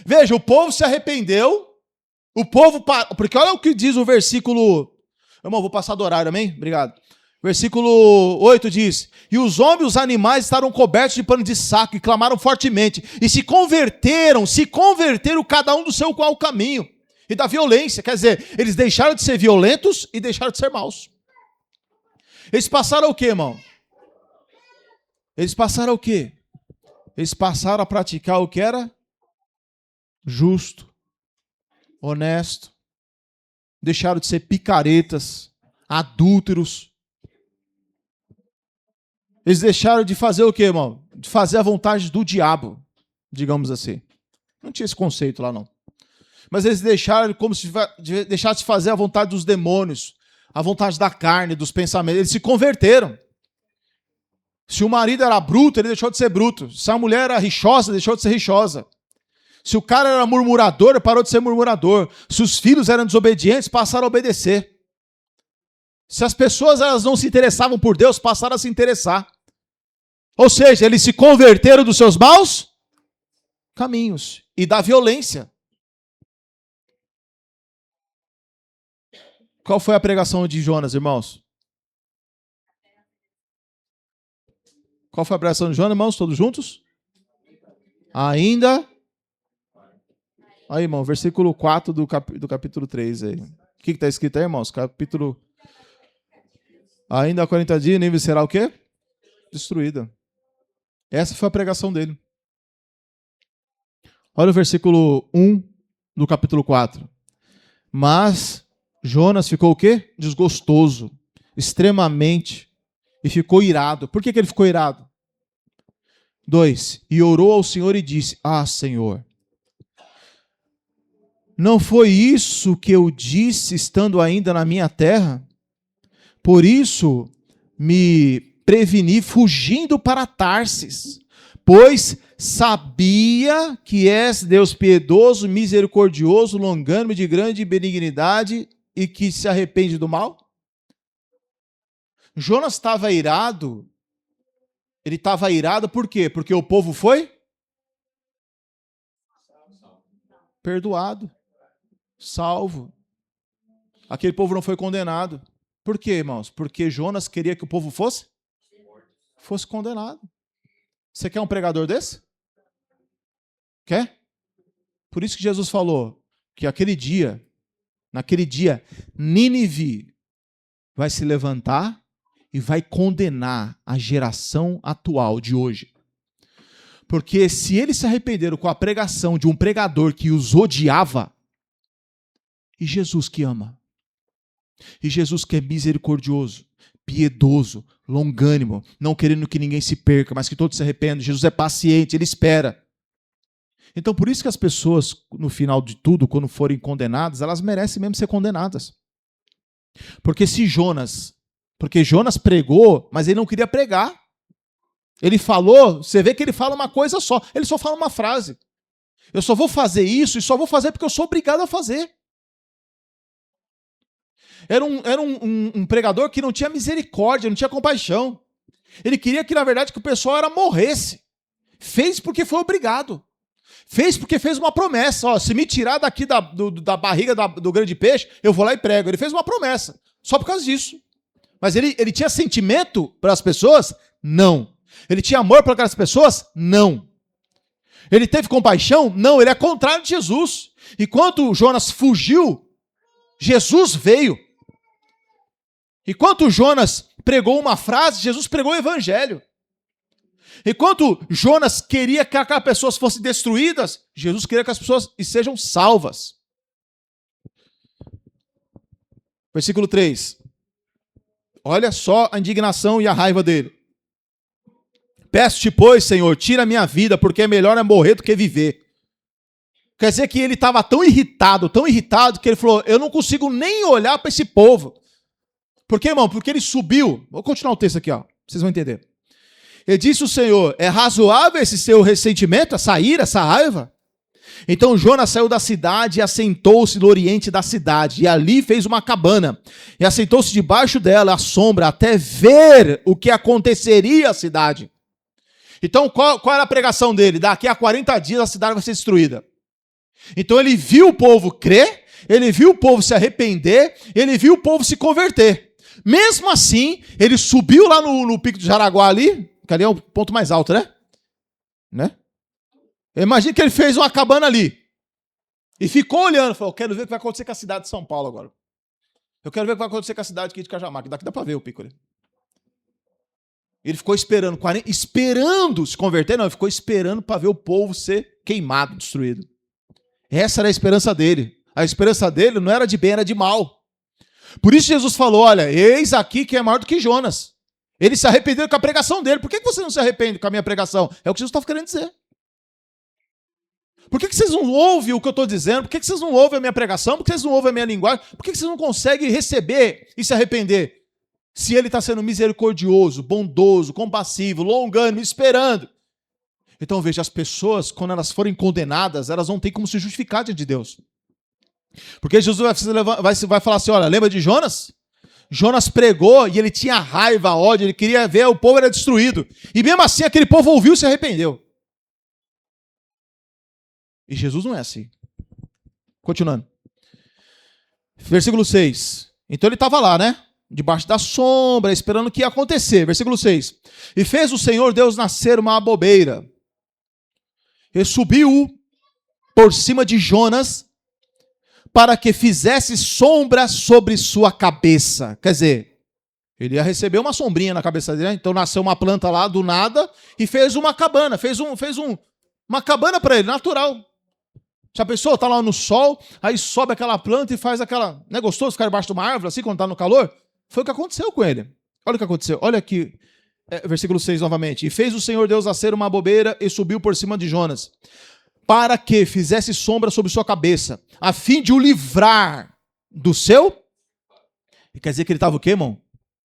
Veja, o povo se arrependeu, porque olha o que diz o versículo... Irmão, vou passar do horário, amém? Obrigado. Versículo 8 diz: e os homens e os animais estavam cobertos de pano de saco e clamaram fortemente, e se converteram cada um do seu qual caminho, e da violência, quer dizer, eles deixaram de ser violentos e deixaram de ser maus. Eles passaram o quê, irmão? Eles passaram o quê? Eles passaram a praticar o que era justo, honesto, deixaram de ser picaretas, adúlteros. Eles deixaram de fazer o quê, irmão? De fazer a vontade do diabo, digamos assim. Não tinha esse conceito lá, não. Mas eles deixaram como se deixasse de fazer a vontade dos demônios, a vontade da carne, dos pensamentos. Eles se converteram. Se o marido era bruto, ele deixou de ser bruto. Se a mulher era rixosa, deixou de ser rixosa. Se o cara era murmurador, ele parou de ser murmurador. Se os filhos eram desobedientes, passaram a obedecer. Se as pessoas elas não se interessavam por Deus, passaram a se interessar. Ou seja, eles se converteram dos seus maus caminhos e da violência. Qual foi a pregação de Jonas, irmãos? Qual foi a pregação de Jonas, irmãos? Todos juntos? Ainda. Aí, irmão, versículo 4 do capítulo 3 aí. O que está escrito aí, irmãos? Capítulo. Ainda há 40 dias, Nínive será o quê? Destruída. Essa foi a pregação dele. Olha o versículo 1 do capítulo 4. Mas Jonas ficou o quê? Desgostoso, extremamente, e ficou irado. Por que ele ficou irado? 2. E orou ao Senhor e disse: Ah, Senhor, não foi isso que eu disse estando ainda na minha terra? Por isso me preveni fugindo para Tarsis, pois sabia que és Deus piedoso, misericordioso, longânimo, de grande benignidade e que se arrepende do mal. Jonas estava irado. Ele estava irado por quê? Porque o povo foi perdoado, salvo. Aquele povo não foi condenado. Por quê, irmãos? Porque Jonas queria que o povo fosse condenado. Você quer um pregador desse? Quer? Por isso que Jesus falou que naquele dia, Nínive vai se levantar e vai condenar a geração atual de hoje. Porque se eles se arrependeram com a pregação de um pregador que os odiava, e Jesus que ama, e Jesus que é misericordioso, piedoso, longânimo, não querendo que ninguém se perca, mas que todos se arrependam, Jesus é paciente, ele espera. Então, por isso que as pessoas, no final de tudo, quando forem condenadas, elas merecem mesmo ser condenadas. Porque Jonas pregou, mas ele não queria pregar. Ele falou, você vê que ele fala uma coisa só, ele só fala uma frase. Eu só vou fazer isso e só vou fazer porque eu sou obrigado a fazer. Era um pregador que não tinha misericórdia, não tinha compaixão. Ele queria que, na verdade, que o pessoal morresse. Fez porque foi obrigado. Fez porque fez uma promessa. Ó, se me tirar daqui da barriga do grande peixe, eu vou lá e prego. Ele fez uma promessa. Só por causa disso. Mas ele tinha sentimento para as pessoas? Não. Ele tinha amor para aquelas pessoas? Não. Ele teve compaixão? Não. Ele é contrário de Jesus. Enquanto Jonas fugiu, Jesus veio. Enquanto Jonas pregou uma frase, Jesus pregou o evangelho. Enquanto Jonas queria que as pessoas fossem destruídas, Jesus queria que as pessoas sejam salvas. Versículo 3. Olha só a indignação e a raiva dele. Peço-te, pois, Senhor, tira a minha vida, porque é melhor morrer do que viver. Quer dizer que ele estava tão irritado, que ele falou, eu não consigo nem olhar para esse povo. Por quê, irmão? Porque ele subiu. Vou continuar o texto aqui, ó. Vocês vão entender. Ele disse o Senhor, é razoável esse seu ressentimento, essa ira, essa raiva? Então Jonas saiu da cidade e assentou-se no oriente da cidade, e ali fez uma cabana, e assentou-se debaixo dela, à sombra, até ver o que aconteceria à cidade. Então qual era a pregação dele? Daqui a 40 dias a cidade vai ser destruída. Então ele viu o povo crer, ele viu o povo se arrepender, ele viu o povo se converter. Mesmo assim, ele subiu lá no pico de Jaraguá ali, que ali é o ponto mais alto, né? Imagina que ele fez uma cabana ali. E ficou olhando, falou, quero ver o que vai acontecer com a cidade de São Paulo agora. Eu quero ver o que vai acontecer com a cidade aqui de Cajamar, que daqui dá para ver o pico ali. Ele ficou esperando se converter, não, ele ficou esperando para ver o povo ser queimado, destruído. Essa era a esperança dele. A esperança dele não era de bem, era de mal. Por isso Jesus falou, olha, eis aqui que é maior do que Jonas. Ele se arrependeu com a pregação dele. Por que você não se arrepende com a minha pregação? É o que Jesus estava querendo dizer. Por que vocês não ouvem o que eu estou dizendo? Por que vocês não ouvem a minha pregação? Por que vocês não ouvem a minha linguagem? Por que vocês não conseguem receber e se arrepender? Se ele está sendo misericordioso, bondoso, compassivo, longânimo, esperando. Então veja, as pessoas, quando elas forem condenadas, elas não têm como se justificar diante de Deus. Porque Jesus vai falar assim, olha, lembra de Jonas? Jonas pregou e ele tinha raiva, ódio, ele queria ver o povo era destruído. E mesmo assim aquele povo ouviu e se arrependeu. E Jesus não é assim. Continuando. Versículo 6. Então ele estava lá, né? debaixo da sombra, esperando o que ia acontecer. Versículo 6. E fez o Senhor Deus nascer uma abobeira, e subiu por cima de Jonas, para que fizesse sombra sobre sua cabeça. Quer dizer, ele ia receber uma sombrinha na cabeça dele, então nasceu uma planta lá do nada e fez uma cabana, uma cabana para ele, natural. Já pensou? Tá lá no sol, aí sobe aquela planta e faz aquela... Não é gostoso ficar debaixo de uma árvore assim quando tá no calor? Foi o que aconteceu com ele. Olha o que aconteceu. Olha aqui, versículo 6 novamente. E fez o Senhor Deus nascer uma abobeira e subiu por cima de Jonas, para que fizesse sombra sobre sua cabeça, a fim de o livrar do seu... E quer dizer que ele estava o quê, irmão?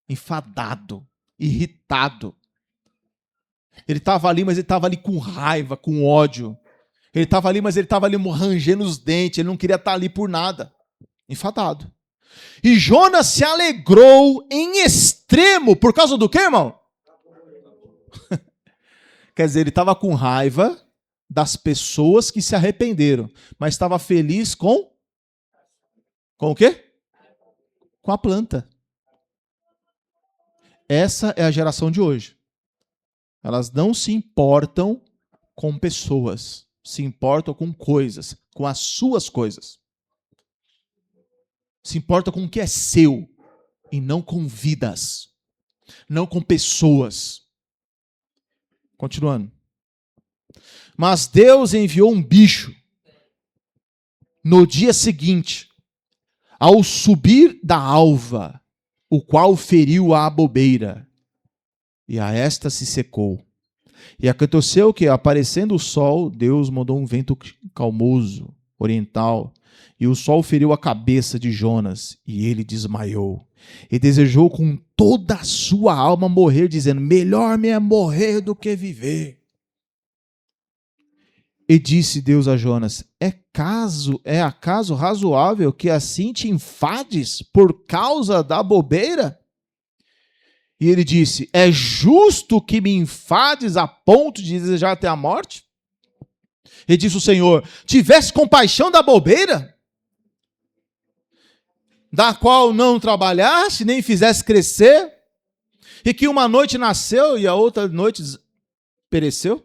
Enfadado, irritado. Ele estava ali, mas ele estava ali com raiva, com ódio. Ele estava ali, mas ele estava ali rangendo os dentes, ele não queria estar ali por nada. Enfadado. E Jonas se alegrou em extremo, por causa do quê, irmão? Quer dizer, ele estava com raiva das pessoas que se arrependeram, mas estava feliz com o quê? Com a planta. Essa é a geração de hoje. Elas não se importam com pessoas, se importam com coisas, com as suas coisas. Se importam com o que é seu e não com vidas, não com pessoas. Continuando. Mas Deus enviou um bicho no dia seguinte, ao subir da alva, o qual feriu a abobeira, e a esta se secou. E aconteceu que, aparecendo o sol, Deus mandou um vento calmoso, oriental, e o sol feriu a cabeça de Jonas, e ele desmaiou. E desejou com toda a sua alma morrer, dizendo: melhor me é morrer do que viver. E disse Deus a Jonas: é acaso razoável que assim te enfades por causa da bobeira? E ele disse: é justo que me enfades a ponto de desejar até a morte? E disse o Senhor: tivesse compaixão da bobeira, da qual não trabalhaste, nem fizesse crescer, e que uma noite nasceu e a outra noite pereceu?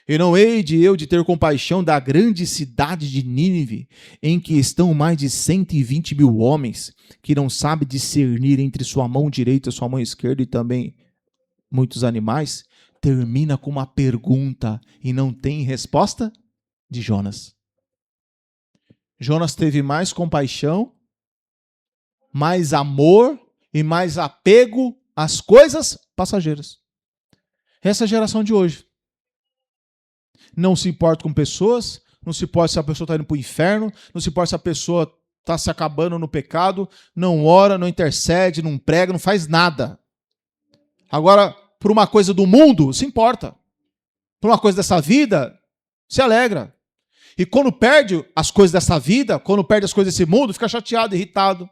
E não hei de eu de ter compaixão da grande cidade de Nínive, em que estão mais de 120 mil homens, que não sabem discernir entre sua mão direita e sua mão esquerda, e também muitos animais? Termina com uma pergunta e não tem resposta de Jonas. Jonas teve mais compaixão, mais amor e mais apego às coisas passageiras. Essa é a geração de hoje. Não se importa com pessoas, não se importa se a pessoa está indo para o inferno, não se importa se a pessoa está se acabando no pecado, não ora, não intercede, não prega, não faz nada. Agora, por uma coisa do mundo, se importa. Por uma coisa dessa vida, se alegra. E quando perde as coisas dessa vida, quando perde as coisas desse mundo, fica chateado, irritado.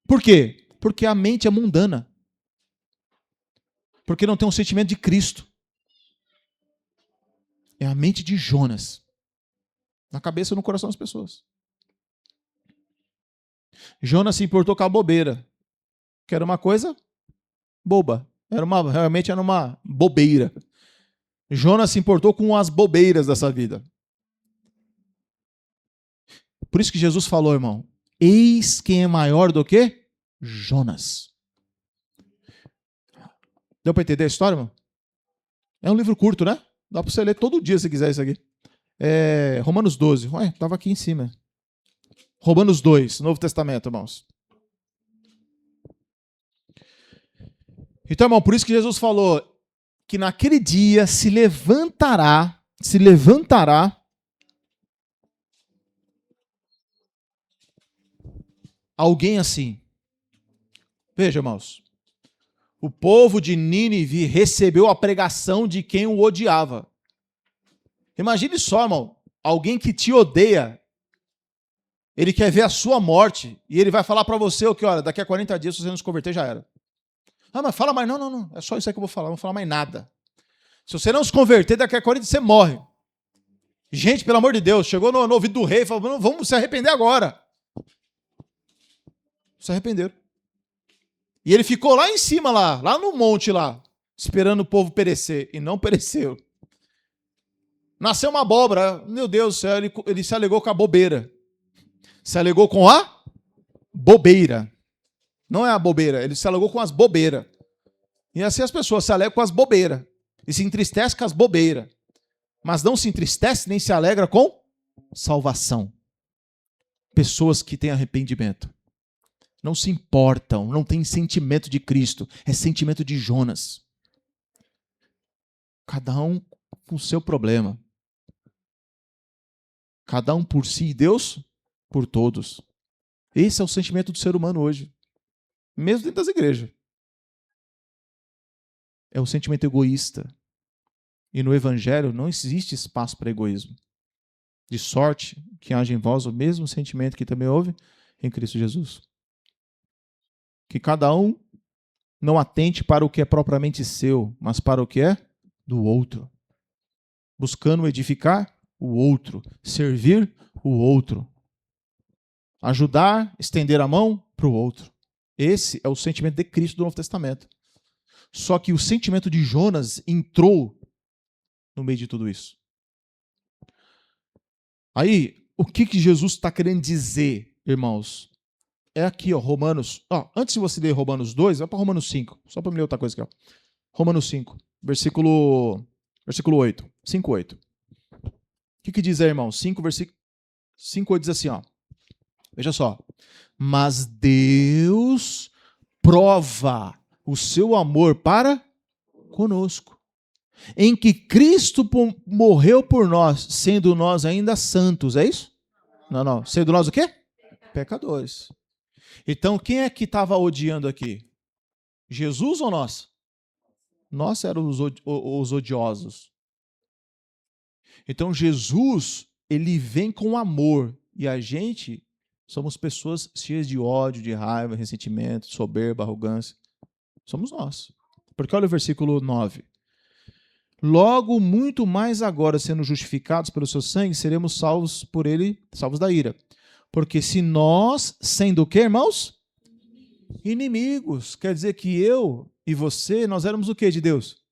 Por quê? Porque a mente é mundana. Porque não tem um sentimento de Cristo. É a mente de Jonas. Na cabeça e no coração das pessoas. Jonas se importou com a bobeira. Que era uma coisa boba. Realmente era uma bobeira. Jonas se importou com as bobeiras dessa vida. Por isso que Jesus falou, irmão: eis quem é maior do que Jonas. Deu para entender a história, irmão? É um livro curto, né? Dá para você ler todo dia se quiser isso aqui. Romanos 12. Ué, estava aqui em cima. Romanos 2, Novo Testamento, irmãos. Então, irmão, por isso que Jesus falou que naquele dia se levantará alguém assim. Veja, irmãos. O povo de Nínive recebeu a pregação de quem o odiava. Imagine só, irmão, alguém que te odeia, ele quer ver a sua morte, e ele vai falar para você o que, olha, daqui a 40 dias, se você não se converter, já era. Ah, mas fala mais, não, é só isso aí que eu vou falar, não vou falar mais nada. Se você não se converter, daqui a 40 dias você morre. Gente, pelo amor de Deus, chegou no ouvido do rei e falou: vamos se arrepender agora. Se arrependeram. E ele ficou lá em cima, lá no monte lá, esperando o povo perecer. E não pereceu. Nasceu uma abóbora. Meu Deus do céu, ele se alegou com a bobeira. Se alegou com a bobeira. Não é a bobeira, ele se alegou com as bobeiras. E assim as pessoas se alegram com as bobeiras. E se entristecem com as bobeiras. Mas não se entristece nem se alegra com salvação. Pessoas que têm arrependimento. Não se importam, não têm sentimento de Cristo. É sentimento de Jonas. Cada um com o seu problema. Cada um por si e Deus por todos. Esse é o sentimento do ser humano hoje. Mesmo dentro das igrejas. É um sentimento egoísta. E no Evangelho não existe espaço para egoísmo. De sorte que haja em vós o mesmo sentimento que também houve em Cristo Jesus. Que cada um não atente para o que é propriamente seu, mas para o que é do outro. Buscando edificar o outro, servir o outro. Ajudar, estender a mão para o outro. Esse é o sentimento de Cristo do Novo Testamento. Só que o sentimento de Jonas entrou no meio de tudo isso. Aí, o que Jesus está querendo dizer, irmãos? É aqui, ó, Romanos. Antes de você ler Romanos 2, vai para Romanos 5. Só para me ler outra coisa aqui. Ó. Romanos 5, versículo 8. 5, 8. O que diz aí, irmão? 5, 8 diz assim, ó. Veja só. Mas Deus prova o seu amor para conosco, em que Cristo morreu por nós, sendo nós ainda santos. É isso? Não. Sendo nós o quê? Pecadores. Então, quem é que estava odiando aqui? Jesus ou nós? Nós éramos os odiosos. Então, Jesus, ele vem com amor. E a gente somos pessoas cheias de ódio, de raiva, ressentimento, soberba, arrogância. Somos nós. Porque olha o versículo 9. Logo, muito mais agora, sendo justificados pelo seu sangue, seremos salvos por ele, salvos da ira. Porque se nós, sendo o quê, irmãos? Inimigos. Quer dizer que eu e você, nós éramos o quê de Deus?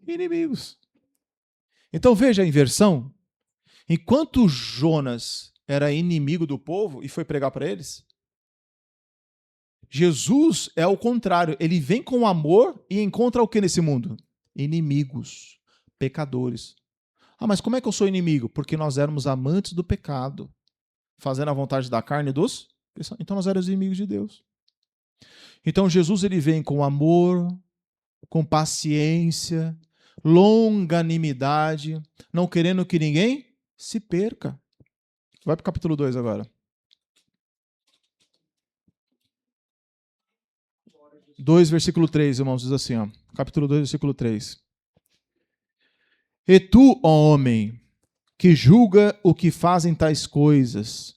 Inimigos. Então veja a inversão. Enquanto Jonas era inimigo do povo e foi pregar para eles, Jesus é o contrário. Ele vem com amor e encontra o que nesse mundo? Inimigos, pecadores. Mas como é que eu sou inimigo? Porque nós éramos amantes do pecado, fazendo a vontade da carne dos... Então nós éramos inimigos de Deus. Então Jesus ele vem com amor, com paciência, longanimidade, não querendo que ninguém se perca. Vai para o capítulo 2 agora. 2, versículo 3, irmãos, diz assim, ó. Capítulo 2, versículo 3. E tu, ó homem, que julga o que fazem tais coisas,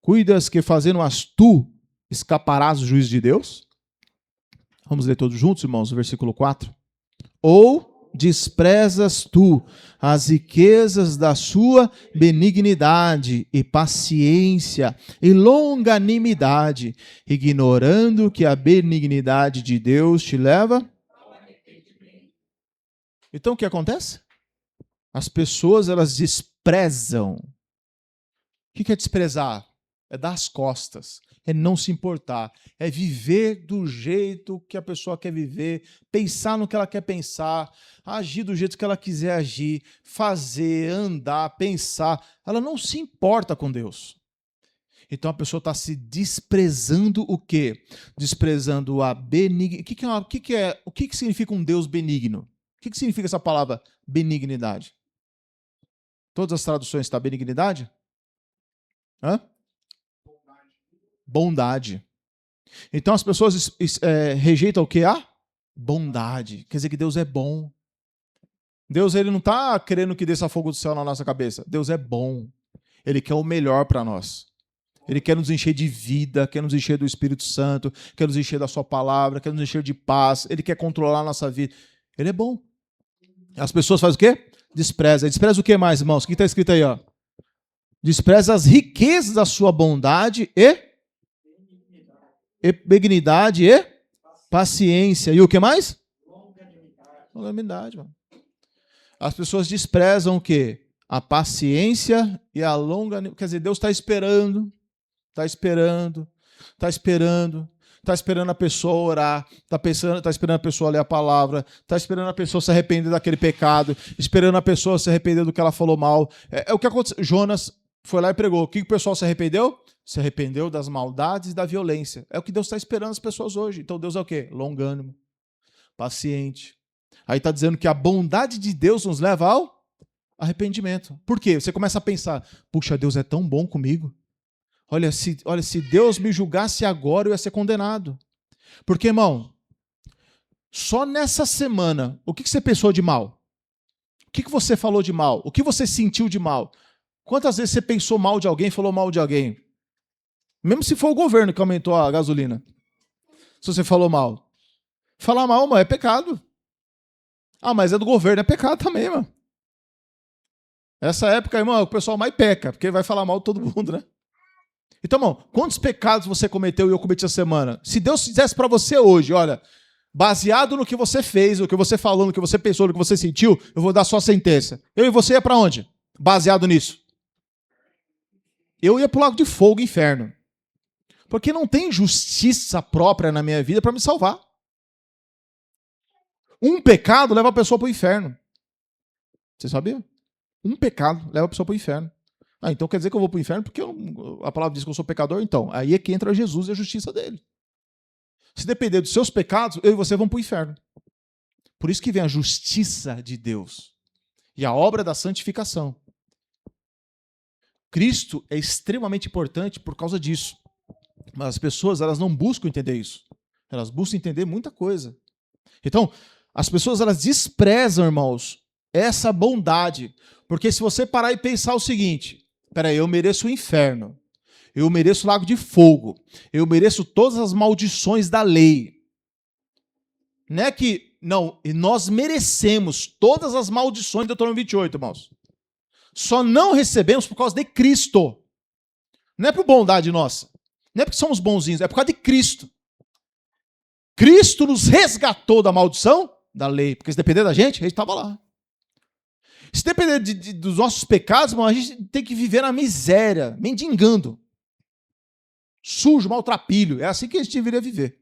cuidas que fazendo-as tu, escaparás do juízo de Deus? Vamos ler todos juntos, irmãos, o versículo 4. Ou desprezas tu as riquezas da sua benignidade e paciência e longanimidade, ignorando que a benignidade de Deus te leva? Então o que acontece? As pessoas, elas desprezam. O que é desprezar? É dar as costas, é não se importar, é viver do jeito que a pessoa quer viver, pensar no que ela quer pensar, agir do jeito que ela quiser agir, fazer, andar, pensar. Ela não se importa com Deus. Então a pessoa está se desprezando o quê? Desprezando a benignidade. O que significa um Deus benigno? O que significa essa palavra benignidade? Todas as traduções estão benignidade? Bondade. Então as pessoas rejeitam o que? A bondade. Quer dizer que Deus é bom. Deus ele não está querendo que desça fogo do céu na nossa cabeça. Deus é bom. Ele quer o melhor para nós. Ele quer nos encher de vida, quer nos encher do Espírito Santo, quer nos encher da sua palavra, quer nos encher de paz. Ele quer controlar a nossa vida. Ele é bom. As pessoas fazem o quê? Despreza. Despreza o que mais, irmãos? O que está escrito aí? Ó? Despreza as riquezas da sua bondade e benignidade e paciência. E o que mais? Longanimidade, mano. As pessoas desprezam o quê? A paciência e a longanimidade. Quer dizer, Deus está esperando, está esperando, está esperando. Está esperando a pessoa orar, está esperando a pessoa ler a palavra, está esperando a pessoa se arrepender daquele pecado, esperando a pessoa se arrepender do que ela falou mal. É o que aconteceu. Jonas foi lá e pregou. O que o pessoal se arrependeu? Se arrependeu das maldades e da violência. É o que Deus está esperando as pessoas hoje. Então Deus é o quê? Longânimo, paciente. Aí está dizendo que a bondade de Deus nos leva ao arrependimento. Por quê? Você começa a pensar, puxa, Deus é tão bom comigo. Olha, se Deus me julgasse agora, eu ia ser condenado. Porque, irmão, só nessa semana, o que você pensou de mal? O que você falou de mal? O que você sentiu de mal? Quantas vezes você pensou mal de alguém, falou mal de alguém? Mesmo se for o governo que aumentou a gasolina. Se você falou mal. Falar mal, mano, é pecado. Ah, mas é do governo, é pecado também, mano. Essa época, irmão, é o pessoal mais peca, porque vai falar mal de todo mundo, né? Então, irmão, quantos pecados você cometeu e eu cometi essa semana? Se Deus fizesse para você hoje, olha, baseado no que você fez, no que você falou, no que você pensou, no que você sentiu, eu vou dar sua sentença. Eu e você ia para onde? Baseado nisso. Eu ia para o lago de fogo, inferno. Porque não tem justiça própria na minha vida para me salvar. Um pecado leva a pessoa para o inferno. Você sabia? Um pecado leva a pessoa para o inferno. Ah, então quer dizer que eu vou para o inferno porque a palavra diz que eu sou pecador? Então, aí é que entra Jesus e a justiça dele. Se depender dos seus pecados, eu e você vamos para o inferno. Por isso que vem a justiça de Deus e a obra da santificação. Cristo é extremamente importante por causa disso. Mas as pessoas, elas não buscam entender isso. Elas buscam entender muita coisa. Então, as pessoas, elas desprezam, irmãos, essa bondade. Porque se você parar e pensar o seguinte, peraí, eu mereço o inferno, eu mereço o lago de fogo, eu mereço todas as maldições da lei. Não é que, não, nós merecemos todas as maldições de Deuteronômio 28, irmãos. Só não recebemos por causa de Cristo. Não é por bondade nossa. Não é porque somos bonzinhos, é por causa de Cristo. Cristo nos resgatou da maldição da lei, porque se depender da gente estava lá. Se depender dos nossos pecados, irmão, a gente tem que viver na miséria, mendigando. Sujo, maltrapilho. É assim que a gente deveria viver.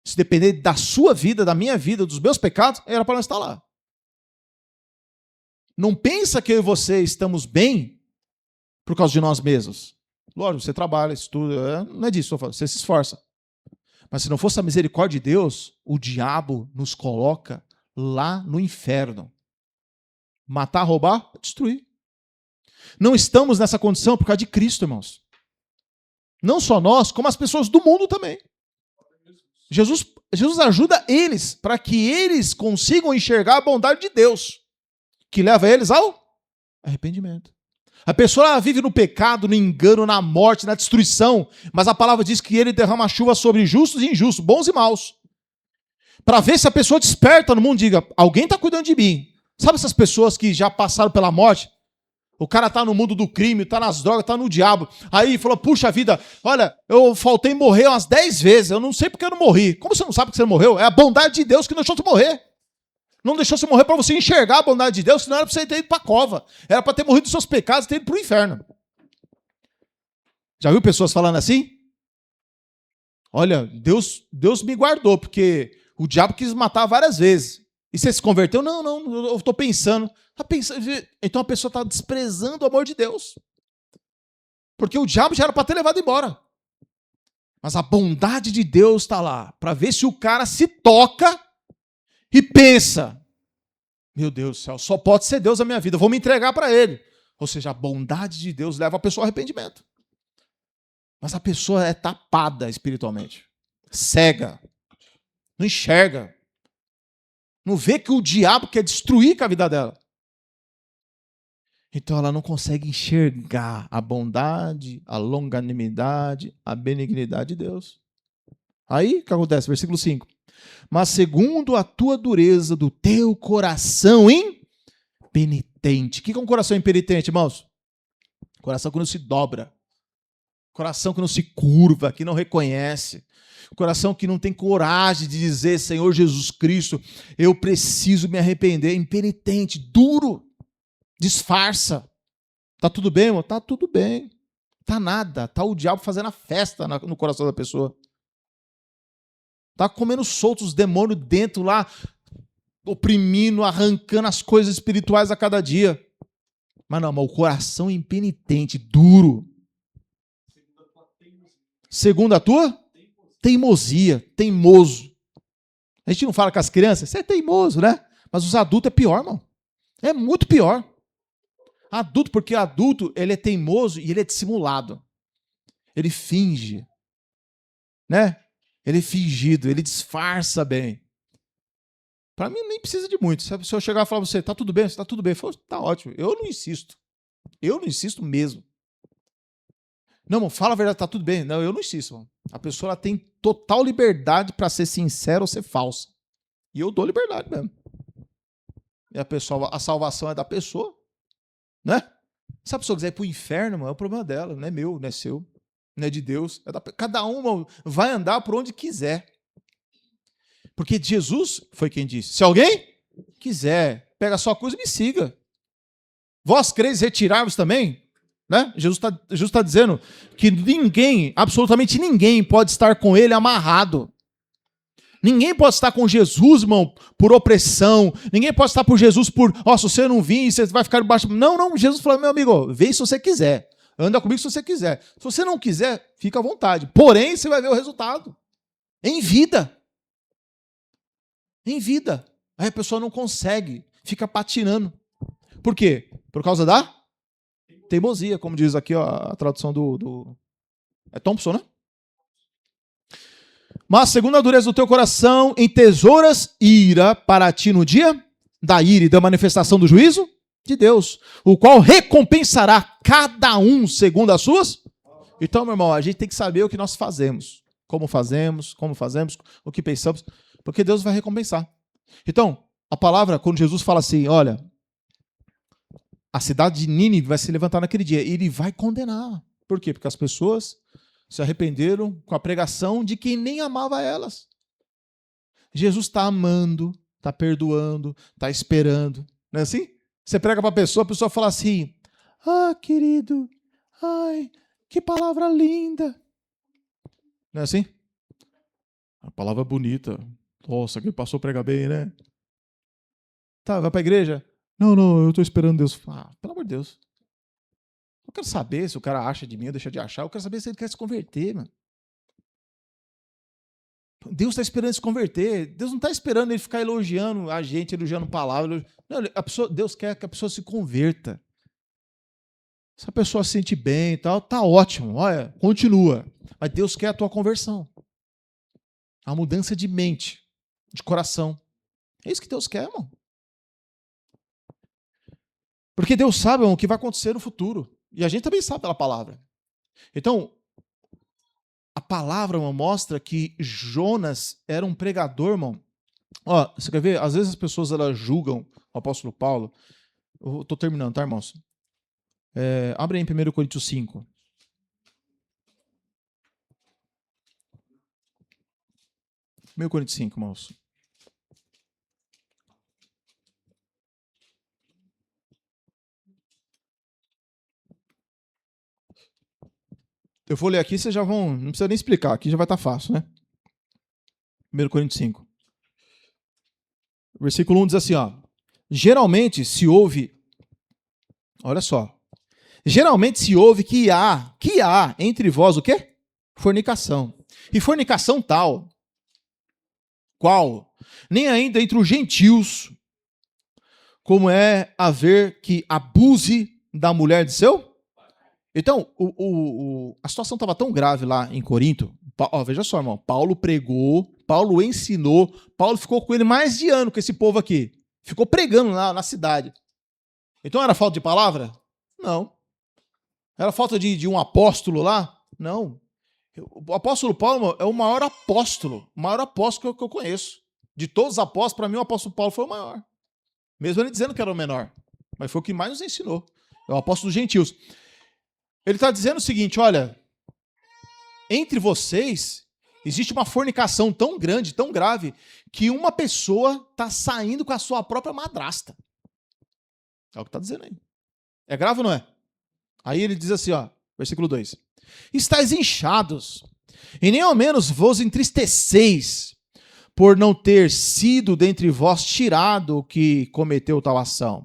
Se depender da sua vida, da minha vida, dos meus pecados, era para nós estar lá. Não pensa que eu e você estamos bem por causa de nós mesmos. Lógico, você trabalha, estuda, não é disso, você se esforça. Mas se não fosse a misericórdia de Deus, o diabo nos coloca lá no inferno. Matar, roubar, destruir. Não estamos nessa condição por causa de Cristo, irmãos. Não só nós, como as pessoas do mundo também. Jesus ajuda eles para que eles consigam enxergar a bondade de Deus, que leva eles ao arrependimento. A pessoa vive no pecado, no engano, na morte, na destruição, mas a palavra diz que ele derrama chuva sobre justos e injustos, bons e maus. Para ver se a pessoa desperta no mundo e diga, alguém está cuidando de mim. Sabe essas pessoas que já passaram pela morte? O cara está no mundo do crime, está nas drogas, está no diabo. Aí falou, puxa vida, olha, eu faltei morrer umas 10 vezes, eu não sei porque eu não morri. Como você não sabe que você não morreu? É a bondade de Deus que não deixou você morrer. Não deixou você morrer para você enxergar a bondade de Deus, senão era para você ter ido para a cova. Era para ter morrido dos seus pecados e ter ido para o inferno. Já viu pessoas falando assim? Olha, Deus me guardou, porque o diabo quis matar várias vezes. E você se converteu? Não, eu estou pensando. Então a pessoa está desprezando o amor de Deus. Porque o diabo já era para ter levado embora. Mas a bondade de Deus está lá, para ver se o cara se toca e pensa, meu Deus do céu, só pode ser Deus na minha vida, eu vou me entregar para ele. Ou seja, a bondade de Deus leva a pessoa ao arrependimento. Mas a pessoa é tapada espiritualmente, cega, não enxerga, não vê que o diabo quer destruir com a vida dela. Então ela não consegue enxergar a bondade, a longanimidade, a benignidade de Deus. Aí o que acontece? Versículo 5. Mas segundo a tua dureza do teu coração impenitente. O que é um coração impenitente, irmãos? Coração quando se dobra. Coração que não se curva, que não reconhece. Coração que não tem coragem de dizer, Senhor Jesus Cristo, eu preciso me arrepender. Impenitente, duro, disfarça. Tá tudo bem, irmão? Tá tudo bem. Tá nada. Tá o diabo fazendo a festa no coração da pessoa. Tá comendo solto os demônios dentro lá, oprimindo, arrancando as coisas espirituais a cada dia. Mas não, mas o coração impenitente, duro. Segundo a tua? Teimosia, teimoso. A gente não fala com as crianças, você é teimoso, né? Mas os adultos é pior, irmão. É muito pior. Adulto, porque adulto, ele é teimoso e ele é dissimulado. Ele finge. Né? Ele é fingido, ele disfarça bem. Para mim, nem precisa de muito. Se eu chegar e falar pra você, tá tudo bem? Você tá tudo bem? Eu falo, tá ótimo. Eu não insisto. Eu não insisto mesmo. Não, irmão, fala a verdade, tá tudo bem. Não, eu não insisto, irmão. A pessoa ela tem total liberdade para ser sincera ou ser falsa. E eu dou liberdade mesmo. E a salvação é da pessoa. Né? Se a pessoa quiser ir pro inferno, irmão, é o problema dela. Não é meu, não é seu. Não é de Deus. Cada um vai andar por onde quiser. Porque Jesus foi quem disse. Se alguém quiser, pega a sua cruz e me siga. Vós quereis retirar-vos também? Né? Jesus está dizendo que ninguém, absolutamente ninguém, pode estar com ele amarrado. Ninguém pode estar com Jesus, irmão, por opressão. Ninguém pode estar por Jesus por, se você não vir, você vai ficar debaixo. Não, Jesus falou, meu amigo, vem se você quiser. Anda comigo se você quiser. Se você não quiser, fica à vontade. Porém, você vai ver o resultado. Em vida. Em vida. Aí a pessoa não consegue, fica patinando. Por quê? Por causa da teimosia, como diz aqui ó, a tradução do... É Thompson, né? Mas segundo a dureza do teu coração, entesouras ira para ti no dia da ira e da manifestação do juízo de Deus, o qual recompensará cada um segundo as suas. Então, meu irmão, a gente tem que saber o que nós fazemos, como fazemos, o que pensamos, porque Deus vai recompensar. Então, a palavra, quando Jesus fala assim, olha, a cidade de Nínive vai se levantar naquele dia, e ele vai condenar. Por quê? Porque as pessoas se arrependeram com a pregação de quem nem amava elas. Jesus está amando, está perdoando, está esperando. Não é assim? Você prega para a pessoa fala assim, querido, ai, que palavra linda. Não é assim? A palavra bonita. Nossa, quem passou prega bem, né? Tá, vai para a igreja? Não, eu estou esperando Deus. Pelo amor de Deus. Eu quero saber se o cara acha de mim ou deixa de achar. Eu quero saber se ele quer se converter, mano. Deus está esperando ele se converter. Deus não está esperando ele ficar elogiando a gente, elogiando palavras. Não, Deus quer que a pessoa se converta. Se a pessoa se sente bem e tal, tá ótimo. Olha, continua. Mas Deus quer a tua conversão. A mudança de mente, de coração. É isso que Deus quer, irmão. Porque Deus sabe, irmão, o que vai acontecer no futuro. E a gente também sabe pela palavra. Então, a palavra, irmão, mostra que Jonas era um pregador, irmão. Você quer ver? Às vezes as pessoas elas julgam o apóstolo Paulo. Eu estou terminando, tá, irmãos? Abre aí em 1 Coríntios 5. Coríntios 5, irmãos. Eu vou ler aqui, vocês já vão... Não precisa nem explicar, aqui já vai estar fácil, né? 1 Coríntios 5. Versículo 1 diz assim, geralmente se ouve... Olha só. Geralmente se ouve que há entre vós o quê? Fornicação. E fornicação tal, qual? Nem ainda entre os gentios, como é haver que abuse da mulher de seu... Então, a situação estava tão grave lá em Corinto. Veja só, irmão. Paulo pregou, Paulo ensinou, Paulo ficou com ele mais de ano com esse povo aqui. Ficou pregando lá na cidade. Então era falta de palavra? Não. Era falta de um apóstolo lá? Não. O apóstolo Paulo é o maior apóstolo que eu conheço. De todos os apóstolos, para mim o apóstolo Paulo foi o maior. Mesmo ele dizendo que era o menor. Mas foi o que mais nos ensinou. É o apóstolo dos gentios. Ele está dizendo o seguinte, olha, entre vocês existe uma fornicação tão grande, tão grave, que uma pessoa está saindo com a sua própria madrasta. É o que está dizendo aí. É grave ou não é? Aí ele diz assim, ó, versículo 2. Estais inchados, e nem ao menos vos entristeceis, por não ter sido dentre vós tirado o que cometeu tal ação.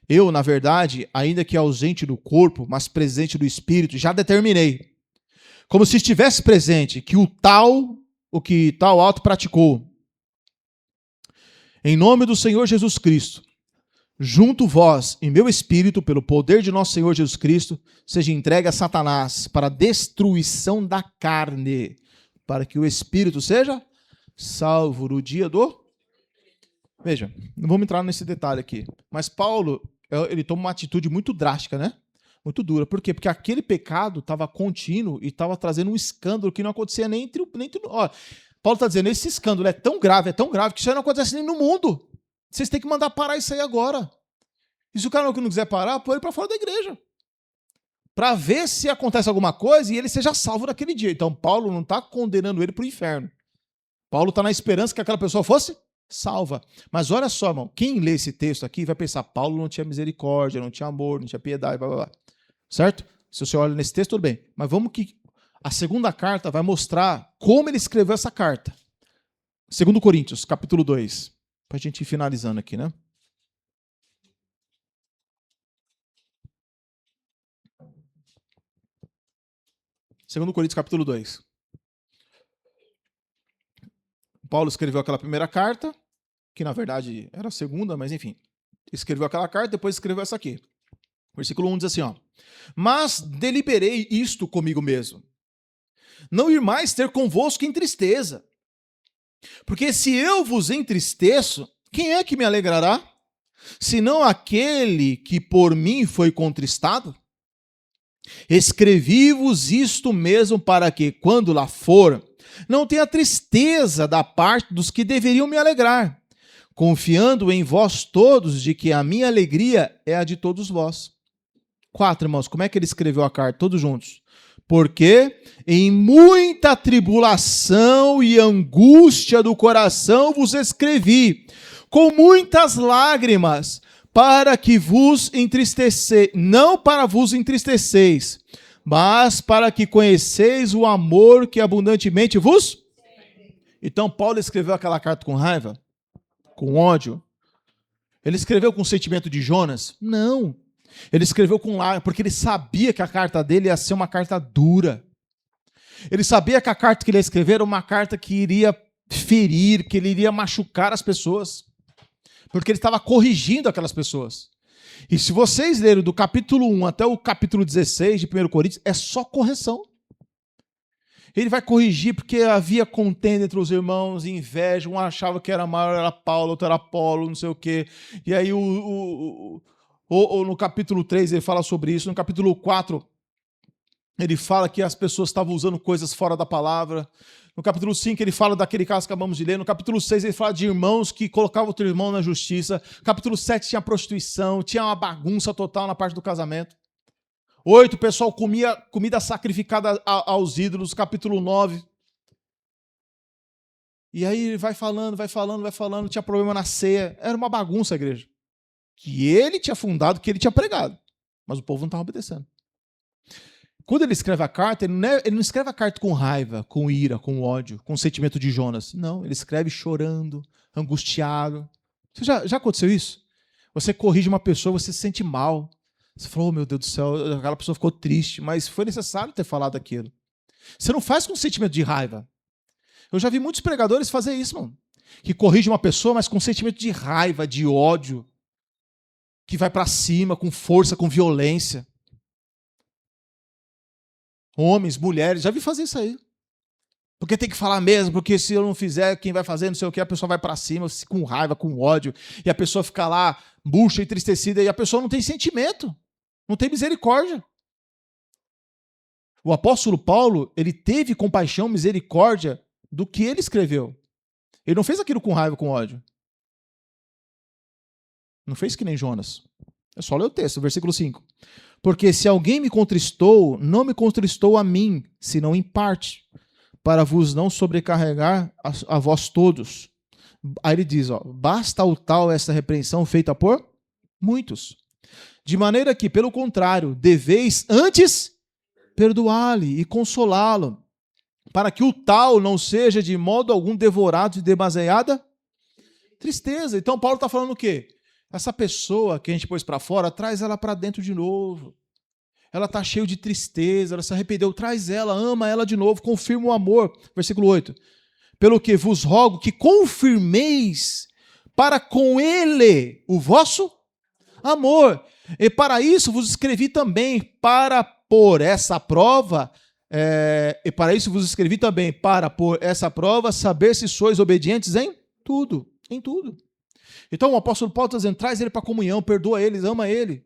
Eu, na verdade, ainda que ausente do corpo, mas presente do espírito, já determinei, como se estivesse presente, que o que tal ato praticou, em nome do Senhor Jesus Cristo, junto vós e meu espírito, pelo poder de nosso Senhor Jesus Cristo, seja entregue a Satanás para a destruição da carne, para que o espírito seja salvo no dia do... Veja, não vamos entrar nesse detalhe aqui, mas Paulo, ele toma uma atitude muito drástica, né? Muito dura. Por quê? Porque aquele pecado estava contínuo e estava trazendo um escândalo que não acontecia nem entre... Ó, Paulo está dizendo, esse escândalo é tão grave, que isso aí não acontece nem no mundo. Vocês têm que mandar parar isso aí agora. E se o cara não quiser parar, põe ele para fora da igreja. Para ver se acontece alguma coisa e ele seja salvo naquele dia. Então Paulo não está condenando ele para o inferno. Paulo está na esperança que aquela pessoa fosse salva. Mas olha só, irmão, quem lê esse texto aqui vai pensar, Paulo não tinha misericórdia, não tinha amor, não tinha piedade, blá, blá, blá. Certo? Se você olha nesse texto, tudo bem. Mas vamos que a segunda carta vai mostrar como ele escreveu essa carta. 2 Coríntios, capítulo 2. Para a gente ir finalizando aqui, né? Segundo Coríntios, capítulo 2. Paulo escreveu aquela primeira carta, que na verdade era a segunda, mas enfim. Escreveu aquela carta, depois escreveu essa aqui. Versículo 1 diz assim, ó. Mas deliberei isto comigo mesmo, não ir mais ter convosco em tristeza. Porque se eu vos entristeço, quem é que me alegrará? Senão aquele que por mim foi contristado? Escrevi-vos isto mesmo para que, quando lá for, não tenha tristeza da parte dos que deveriam me alegrar, confiando em vós todos de que a minha alegria é a de todos vós. 4, irmãos, como é que ele escreveu a carta? Todos juntos. Porque em muita tribulação e angústia do coração vos escrevi, com muitas lágrimas, para que vos entristeceis, não para vos entristeceis, mas para que conheceis o amor que abundantemente vos... Então, Paulo escreveu aquela carta com raiva, com ódio. Ele escreveu com o sentimento de Jonas? Não. Ele escreveu com lágrimas, porque ele sabia que a carta dele ia ser uma carta dura. Ele sabia que a carta que ele ia escrever era uma carta que iria ferir, que ele iria machucar as pessoas. Porque ele estava corrigindo aquelas pessoas. E se vocês lerem do capítulo 1 até o capítulo 16 de 1 Coríntios, é só correção. Ele vai corrigir porque havia contenda entre os irmãos, inveja, um achava que era maior, era Paulo, outro era Apolo, não sei o quê. E aí no capítulo 3 ele fala sobre isso, no capítulo 4 ele fala que as pessoas estavam usando coisas fora da palavra. No capítulo 5 ele fala daquele caso que acabamos de ler. No capítulo 6 ele fala de irmãos que colocavam outro irmão na justiça. No capítulo 7 tinha prostituição, tinha uma bagunça total na parte do casamento. 8, o pessoal comia comida sacrificada aos ídolos. Capítulo 9. E aí ele vai falando, tinha problema na ceia. Era uma bagunça a igreja. Que ele tinha fundado, que ele tinha pregado. Mas o povo não estava obedecendo. Quando ele escreve a carta, ele não escreve a carta com raiva, com ira, com ódio, com o sentimento de Jonas. Não, ele escreve chorando, angustiado. Você já aconteceu isso? Você corrige uma pessoa, você se sente mal. Você falou, oh, meu Deus do céu, aquela pessoa ficou triste, mas foi necessário ter falado aquilo. Você não faz com sentimento de raiva. Eu já vi muitos pregadores fazer isso, mano. Que corrige uma pessoa, mas com sentimento de raiva, de ódio. Que vai pra cima, com força, com violência. Homens, mulheres, já vi fazer isso aí. Porque tem que falar mesmo, porque se eu não fizer, quem vai fazer, não sei o que, a pessoa vai pra cima, com raiva, com ódio, e a pessoa fica lá, murcha, entristecida, e a pessoa não tem sentimento, não tem misericórdia. O apóstolo Paulo, ele teve compaixão, misericórdia do que ele escreveu. Ele não fez aquilo com raiva, com ódio. Não fez que nem Jonas. É só ler o texto, versículo 5. Porque se alguém me contristou, não me contristou a mim, senão em parte, para vos não sobrecarregar a vós todos. Aí ele diz, basta o tal essa repreensão feita por muitos. De maneira que, pelo contrário, deveis antes perdoar-lhe e consolá-lo, para que o tal não seja de modo algum devorado de demasiada tristeza. Então Paulo está falando o quê? Essa pessoa que a gente pôs para fora, traz ela para dentro de novo. Ela está cheia de tristeza, ela se arrependeu, traz ela, ama ela de novo, confirma o amor. Versículo 8. Pelo que vos rogo que confirmeis para com ele o vosso amor. E para isso vos escrevi também, para por essa prova, saber se sois obedientes em tudo. Em tudo. Então o apóstolo Paulo está dizendo, traz ele para a comunhão, perdoa eles, ama ele.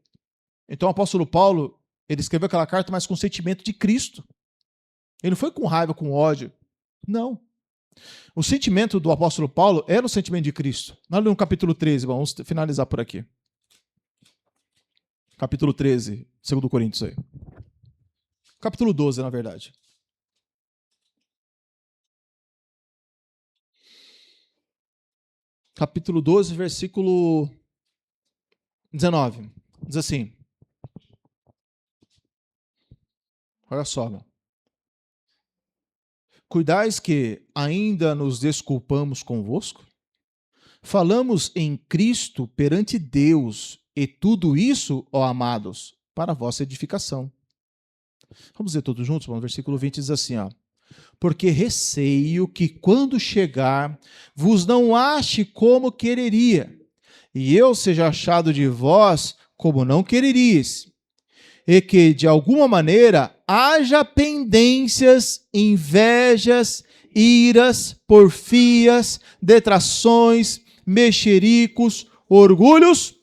Então o apóstolo Paulo, ele escreveu aquela carta, mas com sentimento de Cristo. Ele não foi com raiva, com ódio. Não. O sentimento do apóstolo Paulo era o sentimento de Cristo. Olha no capítulo 13, vamos finalizar por aqui. Capítulo 13, 2 Coríntios aí. Capítulo 12, na verdade. Capítulo 12, versículo 19. Diz assim. Olha só. Cuidais que ainda nos desculpamos convosco? Falamos em Cristo perante Deus, e tudo isso, ó amados, para a vossa edificação. Vamos ler todos juntos? O versículo 20 diz assim, porque receio que quando chegar, vos não ache como quereria, e eu seja achado de vós como não quereríeis, e que, de alguma maneira, haja pendências, invejas, iras, porfias, detrações, mexericos, orgulhos.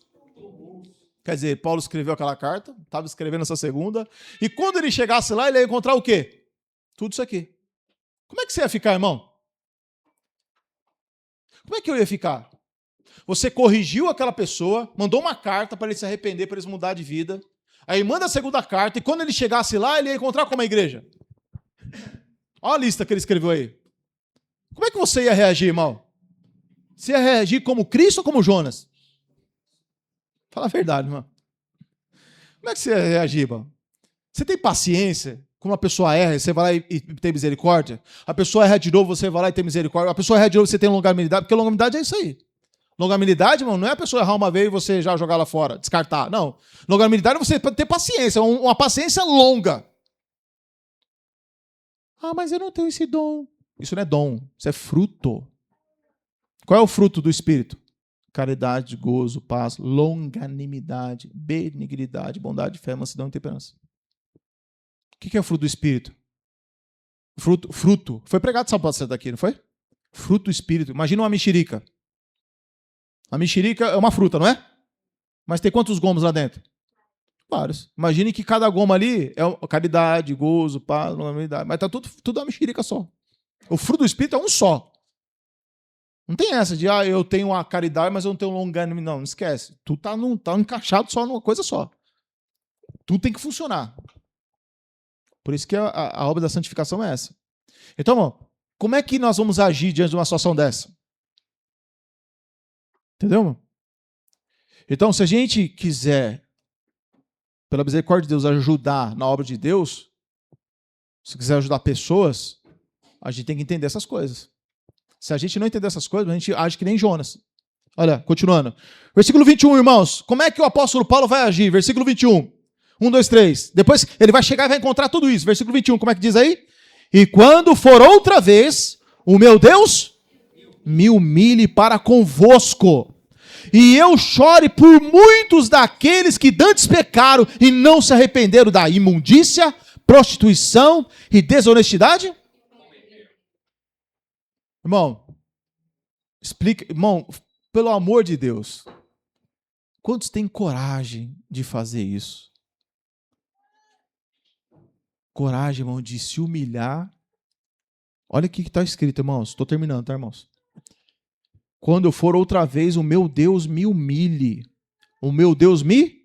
Quer dizer, Paulo escreveu aquela carta, estava escrevendo essa segunda, e quando ele chegasse lá, ele ia encontrar o quê? Tudo isso aqui. Como é que você ia ficar, irmão? Como é que eu ia ficar? Você corrigiu aquela pessoa, mandou uma carta para ele se arrepender, para eles mudar de vida. Aí manda a segunda carta, e quando ele chegasse lá, ele ia encontrar como a igreja? Olha a lista que ele escreveu aí. Como é que você ia reagir, irmão? Você ia reagir como Cristo ou como Jonas? Fala a verdade, irmão. Como é que você ia reagir, irmão? Você tem paciência? Quando uma pessoa erra, você vai lá e tem misericórdia? A pessoa erra de novo, você vai lá e tem misericórdia? A pessoa erra de novo, você tem longanimidade? Porque longanimidade é isso aí. Longanimidade, irmão, não é a pessoa errar uma vez e você já jogar lá fora, descartar. Não. Longanimidade é você ter paciência, uma paciência longa. Ah, mas eu não tenho esse dom. Isso não é dom, isso é fruto. Qual é o fruto do Espírito? Caridade, gozo, paz, longanimidade, benignidade, bondade, fé, mansidão e temperança. O que é o fruto do Espírito? Fruto. Foi pregado essa palavra daqui, não foi? Fruto do Espírito. Imagina uma mexerica. A mexerica é uma fruta, não é? Mas tem quantos gomos lá dentro? Vários. Imagine que cada goma ali é caridade, gozo, paz, longanimidade. Mas está tudo uma mexerica só. O fruto do Espírito é um só. Não tem essa de, eu tenho a caridade, mas eu não tenho longanimidade. Não esquece. Tu tá encaixado só numa coisa só. Tudo tem que funcionar. Por isso que a obra da santificação é essa. Então, irmão, como é que nós vamos agir diante de uma situação dessa? Entendeu, irmão? Então, se a gente quiser, pela misericórdia de Deus, ajudar na obra de Deus, se quiser ajudar pessoas, a gente tem que entender essas coisas. Se a gente não entender essas coisas, a gente age que nem Jonas. Olha, continuando. Versículo 21, irmãos. Como é que o apóstolo Paulo vai agir? Versículo 21. 1, 2, 3. Depois ele vai chegar e vai encontrar tudo isso. Versículo 21, como é que diz aí? E quando for outra vez, o meu Deus me humilhe para convosco, e eu chore por muitos daqueles que dantes pecaram e não se arrependeram da imundícia, prostituição e desonestidade. Irmão, explica, irmão, pelo amor de Deus, quantos têm coragem de fazer isso? Coragem, irmão, de se humilhar. Olha o que está escrito, irmãos. Estou terminando, tá, irmãos? Quando eu for outra vez, o meu Deus me humilhe. O meu Deus me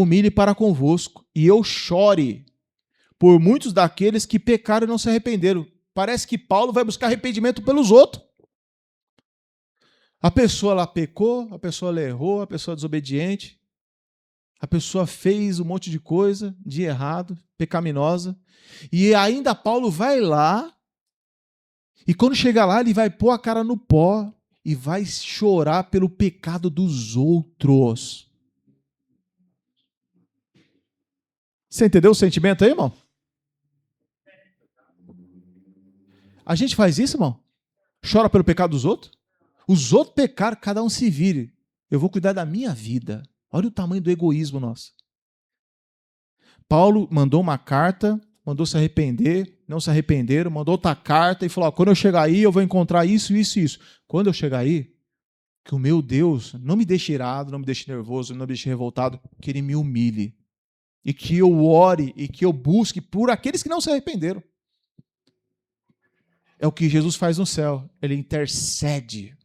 humilhe para convosco, e eu chore por muitos daqueles que pecaram e não se arrependeram. Parece que Paulo vai buscar arrependimento pelos outros. A pessoa lá pecou, a pessoa lá errou, a pessoa é desobediente, a pessoa fez um monte de coisa de errado, pecaminosa, e ainda Paulo vai lá, e quando chega lá, ele vai pôr a cara no pó e vai chorar pelo pecado dos outros. Você entendeu o sentimento aí, irmão? A gente faz isso, irmão? Chora pelo pecado dos outros? Os outros pecaram, cada um se vire. Eu vou cuidar da minha vida. Olha o tamanho do egoísmo nosso. Paulo mandou uma carta, mandou se arrepender, não se arrependeram, mandou outra carta e falou, quando eu chegar aí eu vou encontrar isso, isso e isso. Quando eu chegar aí, que o meu Deus não me deixe irado, não me deixe nervoso, não me deixe revoltado, que ele me humilhe. E que eu ore e que eu busque por aqueles que não se arrependeram. É o que Jesus faz no céu. Ele intercede.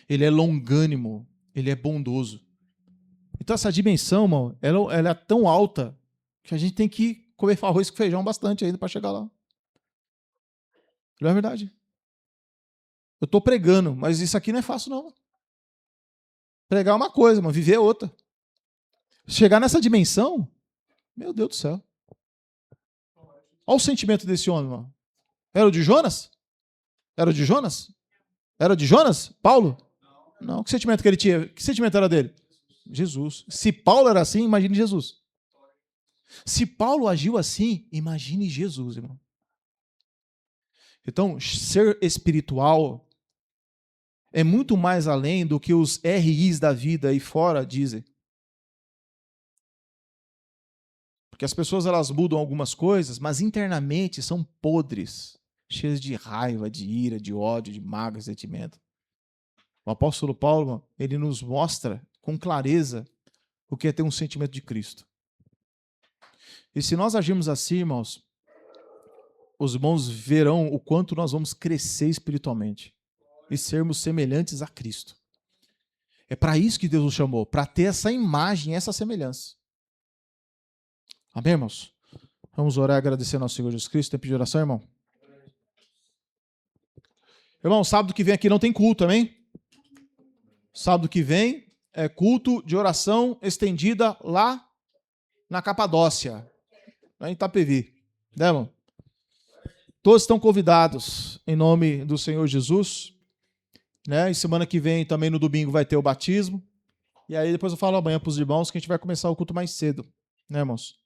Ele é longânimo. Ele é bondoso. Então essa dimensão, irmão, ela é tão alta que a gente tem que comer arroz com feijão bastante ainda para chegar lá. Não é verdade? Eu estou pregando, mas isso aqui não é fácil não. Pregar é uma coisa, mas viver é outra. Chegar nessa dimensão, meu Deus do céu. Olha o sentimento desse homem, irmão. Era o de Jonas? Era o de Jonas? Era o de Jonas? Paulo? Não. Que sentimento que ele tinha? Que sentimento era dele? Jesus. Se Paulo era assim, imagine Jesus. Se Paulo agiu assim, imagine Jesus, irmão. Então, ser espiritual é muito mais além do que os RIs da vida aí fora dizem. Porque as pessoas elas mudam algumas coisas, mas internamente são podres, cheias de raiva, de ira, de ódio, de mágoa, de sentimento. O apóstolo Paulo, ele nos mostra com clareza o que é ter um sentimento de Cristo. E se nós agirmos assim, irmãos, os irmãos verão o quanto nós vamos crescer espiritualmente e sermos semelhantes a Cristo. É para isso que Deus nos chamou, para ter essa imagem, essa semelhança. Amém, irmãos? Vamos orar e agradecer ao nosso Senhor Jesus Cristo. Tem pedido oração, irmão? Irmão, sábado que vem aqui não tem culto, amém? Sábado que vem é culto de oração estendida lá na Capadócia, lá em Itapevi. Né, irmão? Todos estão convidados em nome do Senhor Jesus. Né? E semana que vem, também no domingo, vai ter o batismo. E aí depois eu falo amanhã para os irmãos que a gente vai começar o culto mais cedo. Né, irmãos?